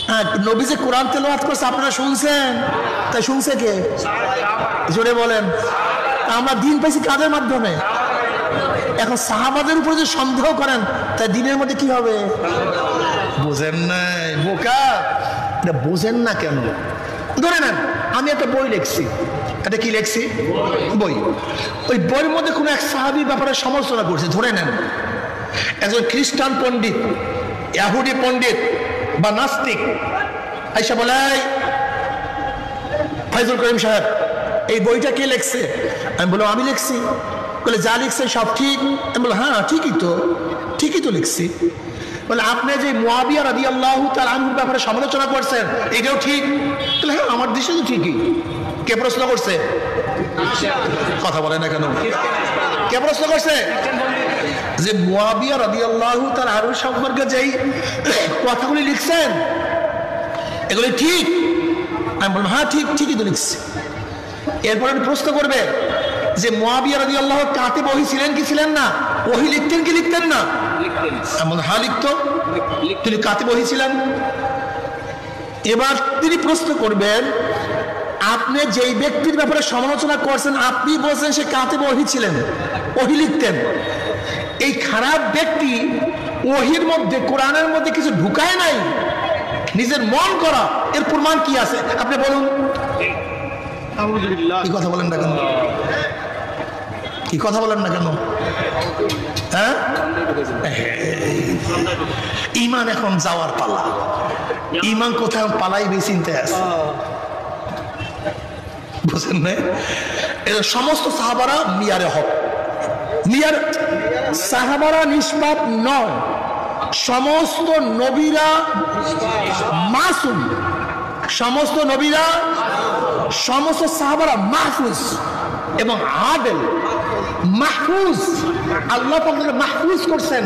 A: হ্যাঁ, নবী যে কোরআন তেলাওয়াত করছে আপনারা শুনছেন? তাই শুনছে কে? জোরে বলেন। আমরা দিন পাইছি কাদের মাধ্যমে? এখন সাহাবাদের উপরে যে সন্দেহ করেন, তাই দিনের মধ্যে কি হবে? বোঝেন নাই বোকা, এটা বোঝেন না কেন? ধরে নেন আমি একটা বই লিখছি, এটা কি লিখছি? বই। ওই বইয়ের মধ্যে কোনো এক সাহাবীর ব্যাপারে সমালোচনা করছে। ধরে নেন একজন খ্রিস্টান পণ্ডিত, ইহুদি পণ্ডিত বা নাস্তিক আইসা বলে, ফাইজুল করিম সাহেব এই বইটা কে লিখছে? আমি বললাম আমি লিখছি। বলে যা লিখছে সব ঠিক? আমি বললাম হ্যাঁ ঠিকই তো, ঠিকই তো লিখছি। বলে আপনি যে মুয়াবিয়া রাদিয়াল্লাহু তাআলা আনহুর ব্যাপারে সমালোচনা করছেন এটাও ঠিক? বলে হ্যাঁ আমার দেশে তো ঠিকই। কে প্রশ্ন করছে? কথা বলে না কেন? কে প্রশ্ন করছে? যে মুয়াবিয়া রাদিয়াল্লাহু তাআলা আনহু সম্পর্কে যেই কথাগুলি লিখছেন এগুলি ঠিক? আমি বললাম হ্যাঁ ঠিক, ঠিকই তো লিখছি। এরপর প্রশ্ন করবে যে মুয়াবিয়া রাদিয়াল্লাহু কাতিব ওহী ছিলেন কি ছিলেন না? ওহী লিখতেন কি লিখতেন না? আমি বললাম হ্যাঁ লিখতো। তিনি কাতিব ওহী ছিলেন। এবার তিনি প্রশ্ন করবেন, আপনি যেই ব্যক্তির ব্যাপারে সমালোচনা করছেন আপনি বলছেন সে কাতিব ওহী ছিলেন, ওহী লিখতেন। এই খারাপ ব্যক্তি ওহীর মধ্যে, কোরআনের মধ্যে কিছু ঢুকায় নাই, নিজের মন করা, এর প্রমাণ কি আছে? আপনি বলুন। কি কথা বলেন না কেন? কি কথা বলেন না কেন? হ্যাঁ, ইমান এখন যাওয়ার পালা। ইমান কোথায় পালাই বেশি চিন্তায় আছে, বুঝেন না? সমস্ত সাহাবারা মিয়ারে হক, মিয়ার সাহাবারা নিষ্পাপ নয়, সমস্ত নবীরা মাসুম, সমস্ত নবীরা, সমস্ত সাহাবারা মাহফুজ এবং আদেল। মাহফুজ, আল্লাহ তাআলা মাহফুজ করছেন,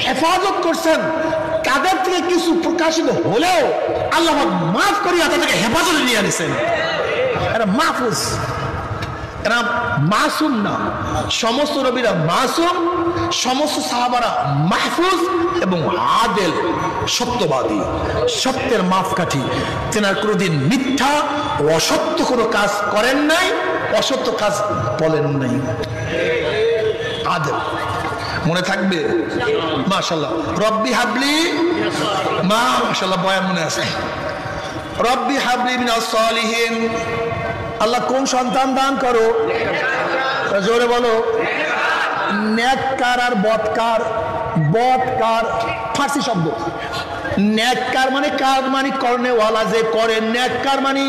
A: হেফাজত করছেন। তাদের থেকে কিছু প্রকাশিত হলেও আল্লাহ মাফ করিয়া তাদেরকে হেফাজতে নিয়ে আনিছেন। এরা মাহফুজ, এরা মাসুম না। সমস্ত নবীরা মাসুম, সমস্ত সাহাবারা মাহফুজ এবং আদেল, সত্যবাদী, সত্যের মাপকাঠি। তেনার কোনোদিন মিথ্যা ও অসত্য কোনো কাজ করেন নাই, অসত্য কাজ বলেন নাই। আদেল, মনে থাকবে? মাশাআল্লাহ। রব্বি হাবলি, মাশাআল্লাহ বয়ান মনে আছে। রব্বি হাবলি মিনাস সালিহিন, আল্লাহ কোন সন্তান দান করো? জোরে বলো। নেককার আর বদকার, বদকার ফার্সি শব্দ। নেককার মানে কার মানে করনেওয়ালা, যে করে। নেককার মানে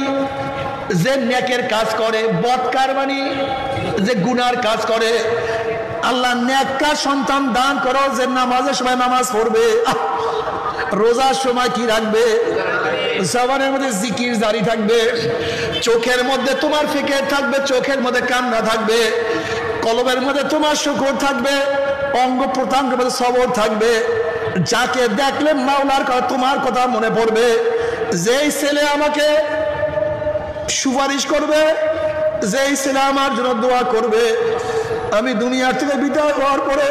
A: যে নেকের কাজ করে। বদকার মানে যে গুনার কাজ করে। আল্লাহ নেককার সন্তান দান করো, যে নামাজের সময় নামাজ পড়বে, রোজার সময় কি রাখবে, জবানের মধ্যে জিকির জারি থাকবে, চোখের মধ্যে তোমার ফিকির থাকবে, চোখের মধ্যে কান্না থাকবে, কলবের মধ্যে তোমার শুকর থাকবে, অঙ্গ প্রত্যঙ্গের মধ্যে সবর থাকবে। যাকে দেখলে মাওলার কথা, তোমার কথা মনে পড়বে। যেই ছেলে আমাকে সুপারিশ করবে, যেই ছেলে আমার জন্য দোয়া করবে, আমি দুনিয়ার থেকে বিদায় হওয়ার পরে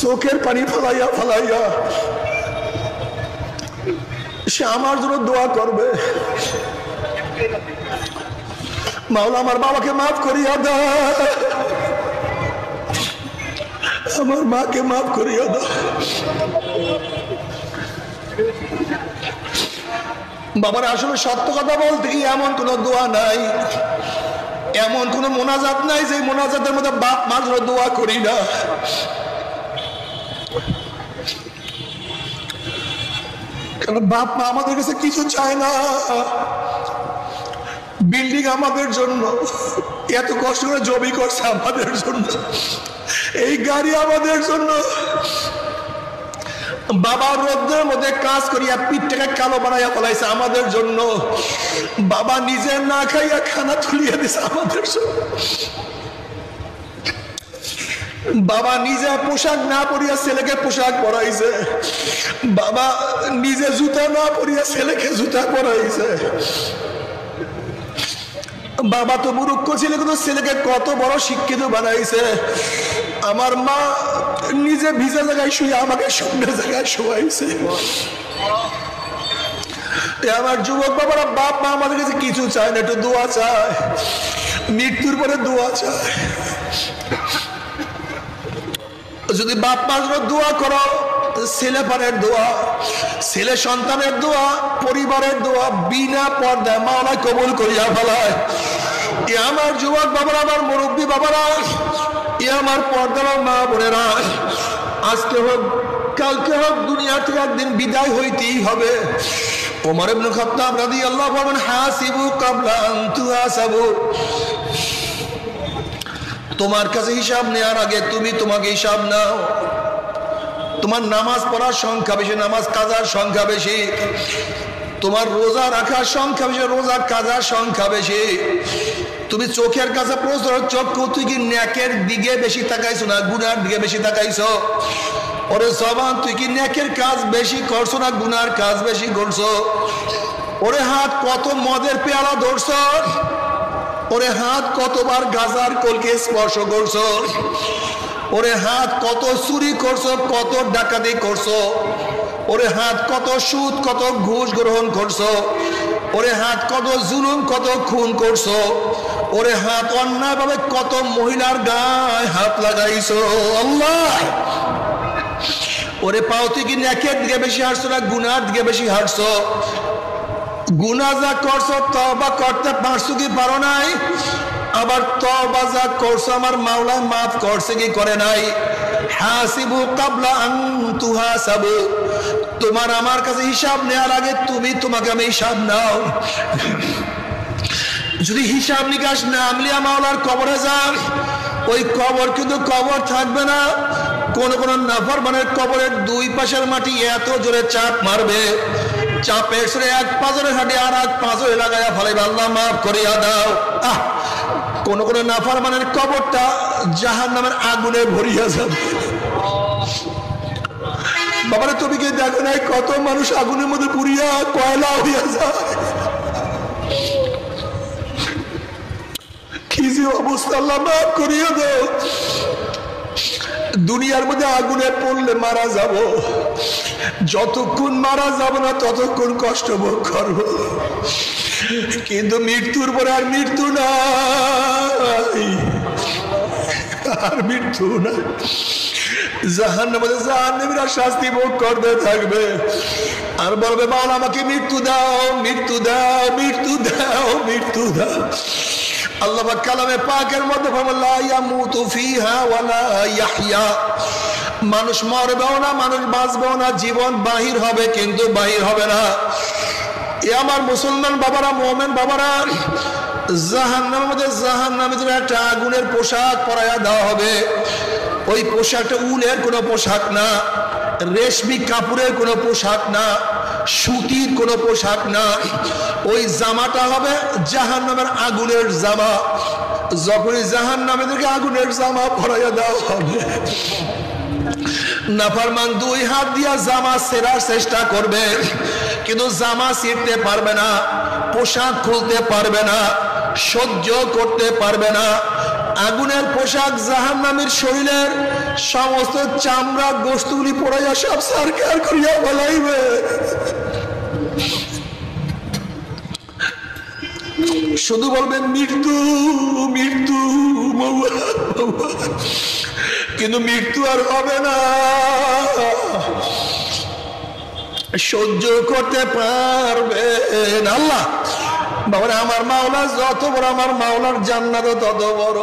A: চোখের পানি ফালাইয়া ফালাইয়া সে আমার জন্য দোয়া করবে, মাওলা আমার বাবাকে মাফ করিয়া দাও, আমার মাকে মাফ করিয়া দাও। বাবার আসলে সত্য কথা বলতে কি এমন কোন দোয়া নাই, এমন কোন মোনাজাত নাই যে মোনাজাতের মধ্যে বাপ মা জন্য দোয়া করি না। কারণ বাপ মা আমাদের কাছে কিছু চায় না। বিল্ডিং আমাদের জন্য, এত কষ্ট করে জমি করছে আমাদের জন্য, এই গাড়ি আমাদের জন্য। বাবার রোদ্রের মধ্যে কাজ করিয়া পিঠটাকে কালো বানাইয়া ফেলাইছে আমাদের জন্য। বাবা নিজে না খাইয়া খানা তুলিয়া দিছে আমাদের জন্য। বাবা নিজে পোশাক না পরিয়া ছেলেকে পোশাক পরাইছে। বাবা নিজে জুতা না পরিয়া ছেলেকে জুতা পরাইছে। বাবা তো মূর্খ ছিল কিন্তু ছেলেকে কত বড় শিক্ষিত বানাইছে। আমার মা নিজে ভিজা জায়গায় শুয়ে আমাকে শুকনো জায়গায় শোয়াইছে। আমার যুবক বাবারা, বাপ মা আমাদের কাছে কিছু চায় না, একটু দোয়া চায়, মৃত্যুর পরে দোয়া চায়। যদি বাপ মার জন্য দোয়া করো, ছেলে পারের দোয়া, ছেলে সন্তানের দোয়া, পরিবারের দোয়া বিনা পর্দায় মাওলা কবুল করিয়া ফেলায়। এ আমার যুবক বাবারা, আমার মুরব্বী বাবারা, এ আমার পর্দার মা বোনেরা, আজকে হোক কালকে হোক দুনিয়া থেকে একদিন বিদায় হইতেই হবে। ওমর ইবনে খাত্তাব রাদিয়াল্লাহু আনহু হাসিবু ক্বাবলা আন তুহাসাবু, তোমার কাছে হিসাব নেওয়ার আগে তুমি তোমাকে হিসাব নাও। তোমার নামাজ পড়ার সংখ্যা বেশি, নামাজ কাজার সংখ্যা বেশি। তোমার রোজা রাখার সংখ্যা বেশি, রোজা কাজার সংখ্যা বেশি। তুমি চোখের কাছে প্রশ্ন, চক্ষু তুই কি নেকের দিকে বেশি তাকাইছো না গুনার দিকে বেশি তাকাইছো? ওরে জবান তুই কি নেকের কাজ বেশি করছো না গুনার কাজ বেশি করছো? ওরে হাত কত মদের পেয়ালা ধরছো? ওরে হাত কতবার গাজার কলকে স্পর্শ করছো? ওরে হাত কত চুরি করছো, কত ডাকাতি করছো? ওরে হাত কত সুদ, কত ঘুষ গ্রহণ করছো? ওরে হাত কত জুলুম, কত খুন করছো? ওরে হাত অন্যায় ভাবে কত মহিলার গায়ে হাত লাগাইছো? আল্লাহ, ওরে পাও তুই কি নেকের দিকে বেশি হাঁটছো না গুনার দিকে বেশি হাঁটছো? গুনাহ যা করছো তওবা করতে পারছো কি পারো নাই? আবার তওবা যা করছো আমার মাওলা মাফ করছে কি করে নাই? হাসিবু ক্বাবলা আন তুহাসাবু, তোমার আমার কাছে হিসাব নেওয়ার আগে তুমি তোমাকে আমি হিসাব নাও। যদি হিসাব নিকাশ না মিলিয়ে মাওলার কবরে যান, ওই কবর কিন্তু কবর থাকবে না। কোন কোন নাফরমানের কবরের দুই পাশের মাটি এত জোরে চাপ মারবে, চাপের সরে এক পাঁজরে হাঁটি আর এক পাঁজরে লাগাইয়া ফেলাইবে, আল্লাহ মাফ করিয়া দাও। কোন কোন নাফরমানের কবরটা জাহান্নামের আগুনে ভরিয়া যাবে। বাবারে তুমি কি দেখো নাই কত মানুষ আগুনের মধ্যে পুড়িয়া কয়লা হইয়া যায়? কি যে অবস্থা, আল্লাহ মাফ করিয়া দাও। দুনিয়ার মধ্যে আগুনে পড়লে মারা যাব, যতক্ষণ মারা যাব না ততক্ষণ কষ্ট ভোগ করব, কিন্তু মৃত্যুর পরে আর মৃত্যু নাই, আর মৃত্যু নাই। জাহান্নামে জাহান্নামীরা শাস্তি ভোগ করতে থাকবে আর বলবে মাওলা আমাকে মৃত্যু দাও, মৃত্যু দাও, মৃত্যু দাও, মৃত্যু দাও। আল্লাহ পাক কালামে পাকের মধ্যে বলেন লা ইয়ামুতু ফিহা ওয়ালা ইয়াহইয়া, মানুষ মরবেও না, মানুষ বাঁচবেও না, জীবন বাহির হবে কিন্তু বাহির হবে না। এ আমার মুসলমান বাবারা, মুমিন বাবারা, জাহান্নামের মধ্যে জাহান্নামীদের একটা আগুনের পোশাক পরাইয়া দেওয়া হবে। ওই পোশাকটা উলের কোনো পোশাক না, রেশমি কাপড়ের কোনো পোশাক না, সুতির কোনো পোশাক না। ওই জামাটা হবে জাহান্নামের আগুনের জামা। যখনই জাহান্নামীদেরকে আগুনের জামা পরাইয়া দেওয়া হবে, নাফরমান দুই হাত দিয়া জামা ছেঁড়ার চেষ্টা করবে, কিন্তু জামা ছিঁড়তে পারবে না, পোশাক খুলতে পারবে না, সহ্য করতে পারবে না। আগুনের পোশাক জাহান্নামীর শরীরের সমস্ত চামড়া গোশতগুলি পড়াইয়া সব সারকার করিয়া ফেলাইবে। শুধু বলবে মৃত্যু, মৃত্যু, কিন্তু মৃত্যু আর হবে না, সহ্য করতে পারবেন আল্লাহ। বাবা আমার মাওলা যত বড়, আমার মাওলার জান্নাত তত বড়।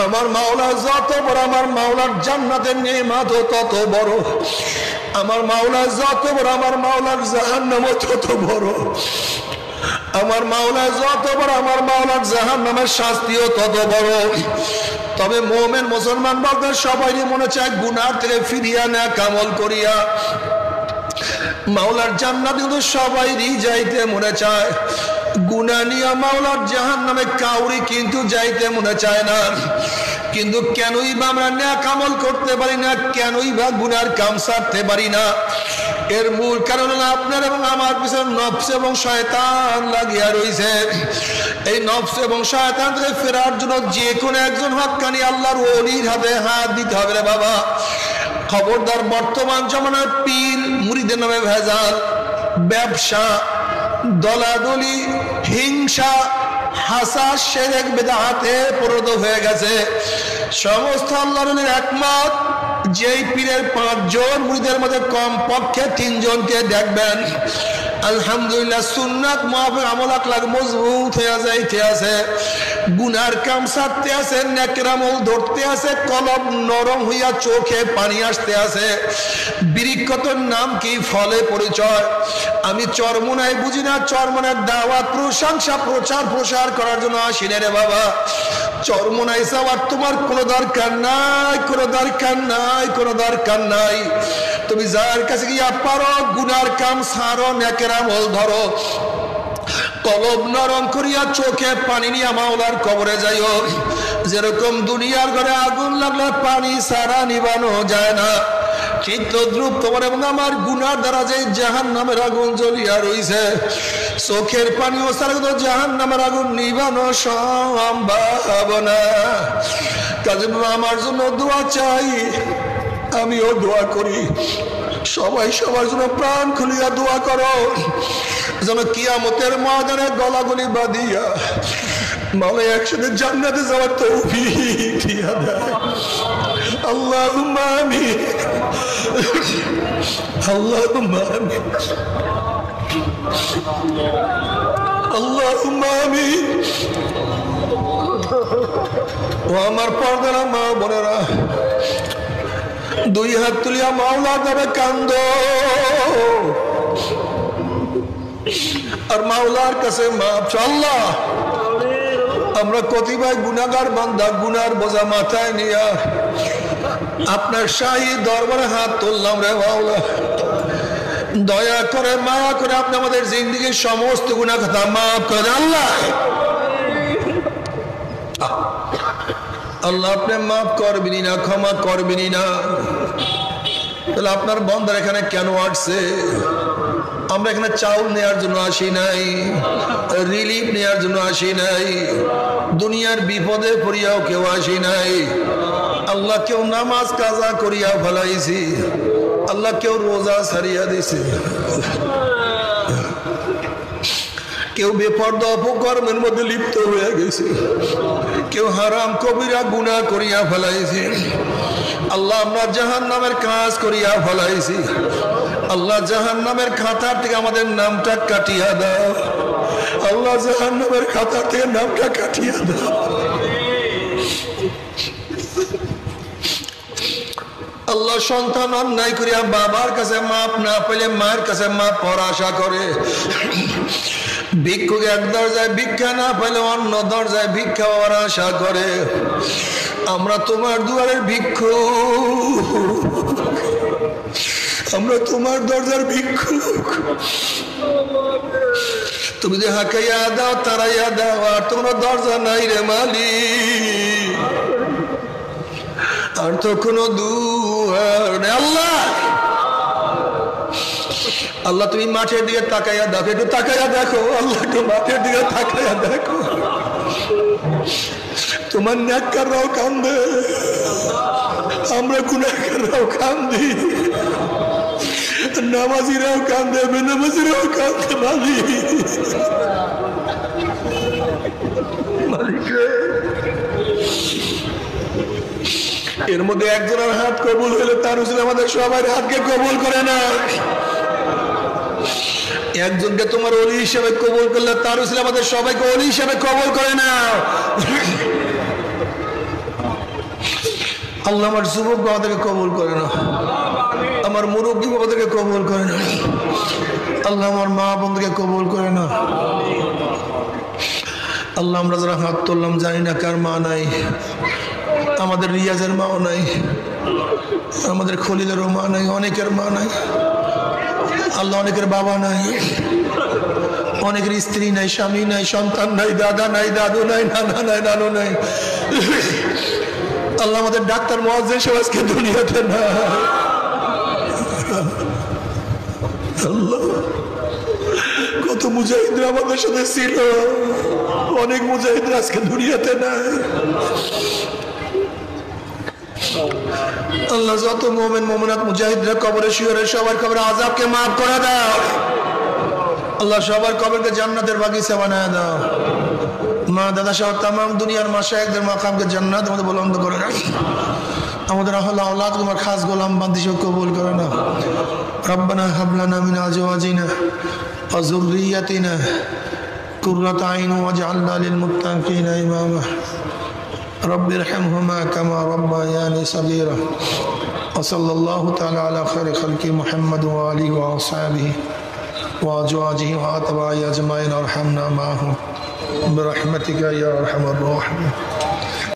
A: আমার মাওলা যত বড়, আমার মাওলার জান্নাতের নেয়ামত তত বড়। আমার মাওলা যত বড়, আমার মাওলার জাহান্নাম তত বড়। আমার মাওলা যত বড়, আমার মাওলার জাহান্নামের শাস্তিও তত বড়। তবে মুমিন মুসলমান বলতে সবাই মনে চায় গুনাহ থেকে ফিরিয়া নেক আমল করিয়া মাওলার জান্নাত কিন্তু সবাইরই যাইতে মনে চায়। গুনাহ নিয়ে মাওলার জাহান্নামে কাউরি কিন্তু যাইতে মনে চায় না। কিন্তু কেনই বা আমরা নেক আমল করতে পারি না, কেনই বা গুনার কাম ছাড়তে পারি না? এর মূল কারণ হলো আপনার এবং আমার পিছনে নফস এবং শয়তান লাগিয়া রয়েছে। এই নফস এবং শয়তান থেকে ফেরার জন্য যে কোনো একজন হক্কানি আল্লাহর ওলির হাতে হাত দিতে হবে রে বাবা। খবরদার, বর্তমান জমানার পীর মুরিদের নামে ভেজাল, ব্যবসা, দলাদলি, হিংসা, হাসাদ, শিরক, বিদআতে পরিণত হয়ে গেছে। সমস্ত আল্লাহর ওলির একমত, যেই পীরের 5 জন মুরিদের মধ্যে কমপক্ষে 3 জনকে দেখবেন আলহামদুলিল্লাহ সুন্নাত মুআফিক আমল আখলাক মজবুত হয়ে যাইতে আছে, গুনার কাম ছাড়তে আছে, নেকের আমল ধরতে আছে, কলব নরম হইয়া চোখে পানি আসতে আছে। বৃক্ষতর নাম কি, ফলে পরিচয়। আমি চরমোনাই বুঝি না, চরমোনার দাওয়াত প্রশংসা প্রচার প্রসার করার জন্য আসি না রে বাবা। চরমোনাই যাওয়ার তোমার কোনো দরকার নাই, কোনো দরকার নাই, কোনো দরকার নাই। তুমি যার কাছে গিয়া পারো গুনার কাম ছাড়ো, নেকের আমল ধরো, কলব নরম করিয়া চোখে পানি নিয়ে মাওলার কবরে যাইও। যেরকম দুনিয়ার ঘরে আগুন লাগলে পানি ছাড়া নিবানো যায় না, ঠিক তদ্রুপ তোমার এবং আমার গুনার দ্বারা যে জাহান্নামের আগুন জ্বলিয়া রইছে, চোখের পানি ও ছাড়া তো জাহান্নামের আগুন নিবানো সম্ভব না। কাজে আমার জন্য দোয়া চাই, আমিও দোয়া করি। সবাই সবার জন্য প্রাণ খুলিয়া দোয়া করো, যেন কিয়ামতের ময়দানে গলাগলি বাঁধিয়া মাওলা একসাথে জান্নাতে যাওয়ার তৌফিক দিয়া দেয়। আল্লাহুম্মা আমিন, আল্লাহুম্মা আমিন, আল্লাহুম্মা আমিন। ও আমার পর্দার মা বোনেরা, 2 হাত তুলিয়া মাওলার নামে কান্দো আর মাওলার কাছে মাপ চাও। আল্লাহ, আমরা কতিপয় গুনাহগার বান্দা, গুনার বোঝা মাথায় নিয়া আপনার শাহী দরবারে হাত তুললাম রে মাওলা। দয়া করে মায়া করে আপনি আমাদের জিন্দেগির সমস্ত গুনাহ কথা মাফ করে। আল্লাহ, আল্লাহ আপনি মাফ করবেনই না, ক্ষমা করবেনই না। তাহলে আপনার বন্দার এখানে কেন আসছে? আমরা এখানে চাউল নেওয়ার জন্য আসি নাই, রিলিফ নেওয়ার জন্য আসি নাই, দুনিয়ার বিপদে পড়িয়াও কেউ আসি নাই। আল্লাহ, কেউ নামাজ কাজা করিয়া ফেলাইছি, আল্লাহ কেউ রোজা ছাড়িয়া দিছে, কেউ বেপরদা অপকর্মের মধ্যে লিপ্ত হয়ে গেছে, কেউ হারাম কবিরা গুনাহ করিয়া ফেলাইছে। আল্লাহ, আমরা জাহান্নামের কাজ করিয়া ফেলাইছি। আল্লাহ, জাহান্নামের খাতার থেকে আমাদের নামটা কাটিয়া দাও। আল্লাহ, জাহান্নামের খাতার থেকে নামটা কাটিয়া দাও। আল্লাহ, সন্তান অন্যায় করিয়া বাবার কাছে মাপ না পেলে মায়ের কাছে মাপ পাওয়ার আশা করে, ভিক্ষুক এক দরজায় ভিক্ষা না পেলে অন্য দরজায় ভিক্ষা পাওয়ার আশা করে। আমরা তোমার দুয়ারের ভিক্ষুক, আমরা তোমার দরজার ভিক্ষুক। তুমি যে হাঁকাইয়া দাও, তারাইয়া দাও, আর তোমার দরজা নাই রে মালিক, আর তো কোনো দুয়ার নেই। আল্লাহ, আল্লাহ তুমি মাঠের দিকে তাকাইয়া দেখো, একটু তাকাইয়া দেখো। আল্লাহ, একটু মাঠের দিকে তাকাইয়া দেখো। তোমার নেককাররাও কান্দে, আমরা গুনাহগাররাও কান্দি, নামাজিরাও কান্দে, বেনামাজিরাও কান্দে। মালিক রে, এর মধ্যে একজনের হাত কবুল হলে তার উসিলে আমাদের সবার হাতকে কবুল করে না। একজনকে তোমার ওলি হিসেবে কবুল করলে তার উসিলে আমাদের সবাইকে ওলি হিসেবে কবুল করে না। আল্লাহ আমার যুবক বাবাদেরকে কবুল করে না, আমার মুরব্বী বাবাদেরকে কবুল করে না, আল্লাহ আমার মা বোনদেরকে কবুল করে না। আল্লাহ আমরা যারা হাত তুললাম জানি না কার মা নাই, আমাদের রিয়াজের মাও নাই, আমাদের খলিলেরও মা নাই, অনেকের মা নাই আল্লাহ, অনেকের বাবা নাই, অনেকের স্ত্রী নাই, স্বামী নাই, সন্তান নাই, দাদা নাই, দাদু নাই, নানা নাই, নানু নাই। আল্লাহ আমাদের ডাক্তার মুয়াজ্জিন সব আজকে দুনিয়াতে না। আল্লাহ কত মুজাহিদরা আমাদের সাথে ছিল, অনেক মুজাহিদরা আজকে দুনিয়াতে নাই। আল্লাহ যত মুমিন মুমিনাত মুজাহিদরা কবরে শুয়ে সবার কবরে আযাবকে মাফ করে দাও। আল্লাহ সবার কবরকে জান্নাতের বাগিচা বানায় দাও। মা দাদা সহ তামাম দুনিয়ার মাশায়েখদের মাকামকে জান্নাতের মধ্যে বুলন্দ করে নাও। আমাদের আহলে আওলাদ তোমার খাস গোলাম বান্দি সব কবুল করে নাও। রব্বানা হাব লানা মিন আজওয়াজিনা ওয়া যুররিয়াতিনা কুররাতা আইন ওয়াজআলনা লিল মুত্তাকিনা ইমামা। رب ارحمهما كما ربياني صغيرا وصلى الله تعالى على خير خلق محمد وآله وأصحابه وأزواجه وأتباعه أجمعين وارحمنا معهم برحمتك يا أرحم الراحمين.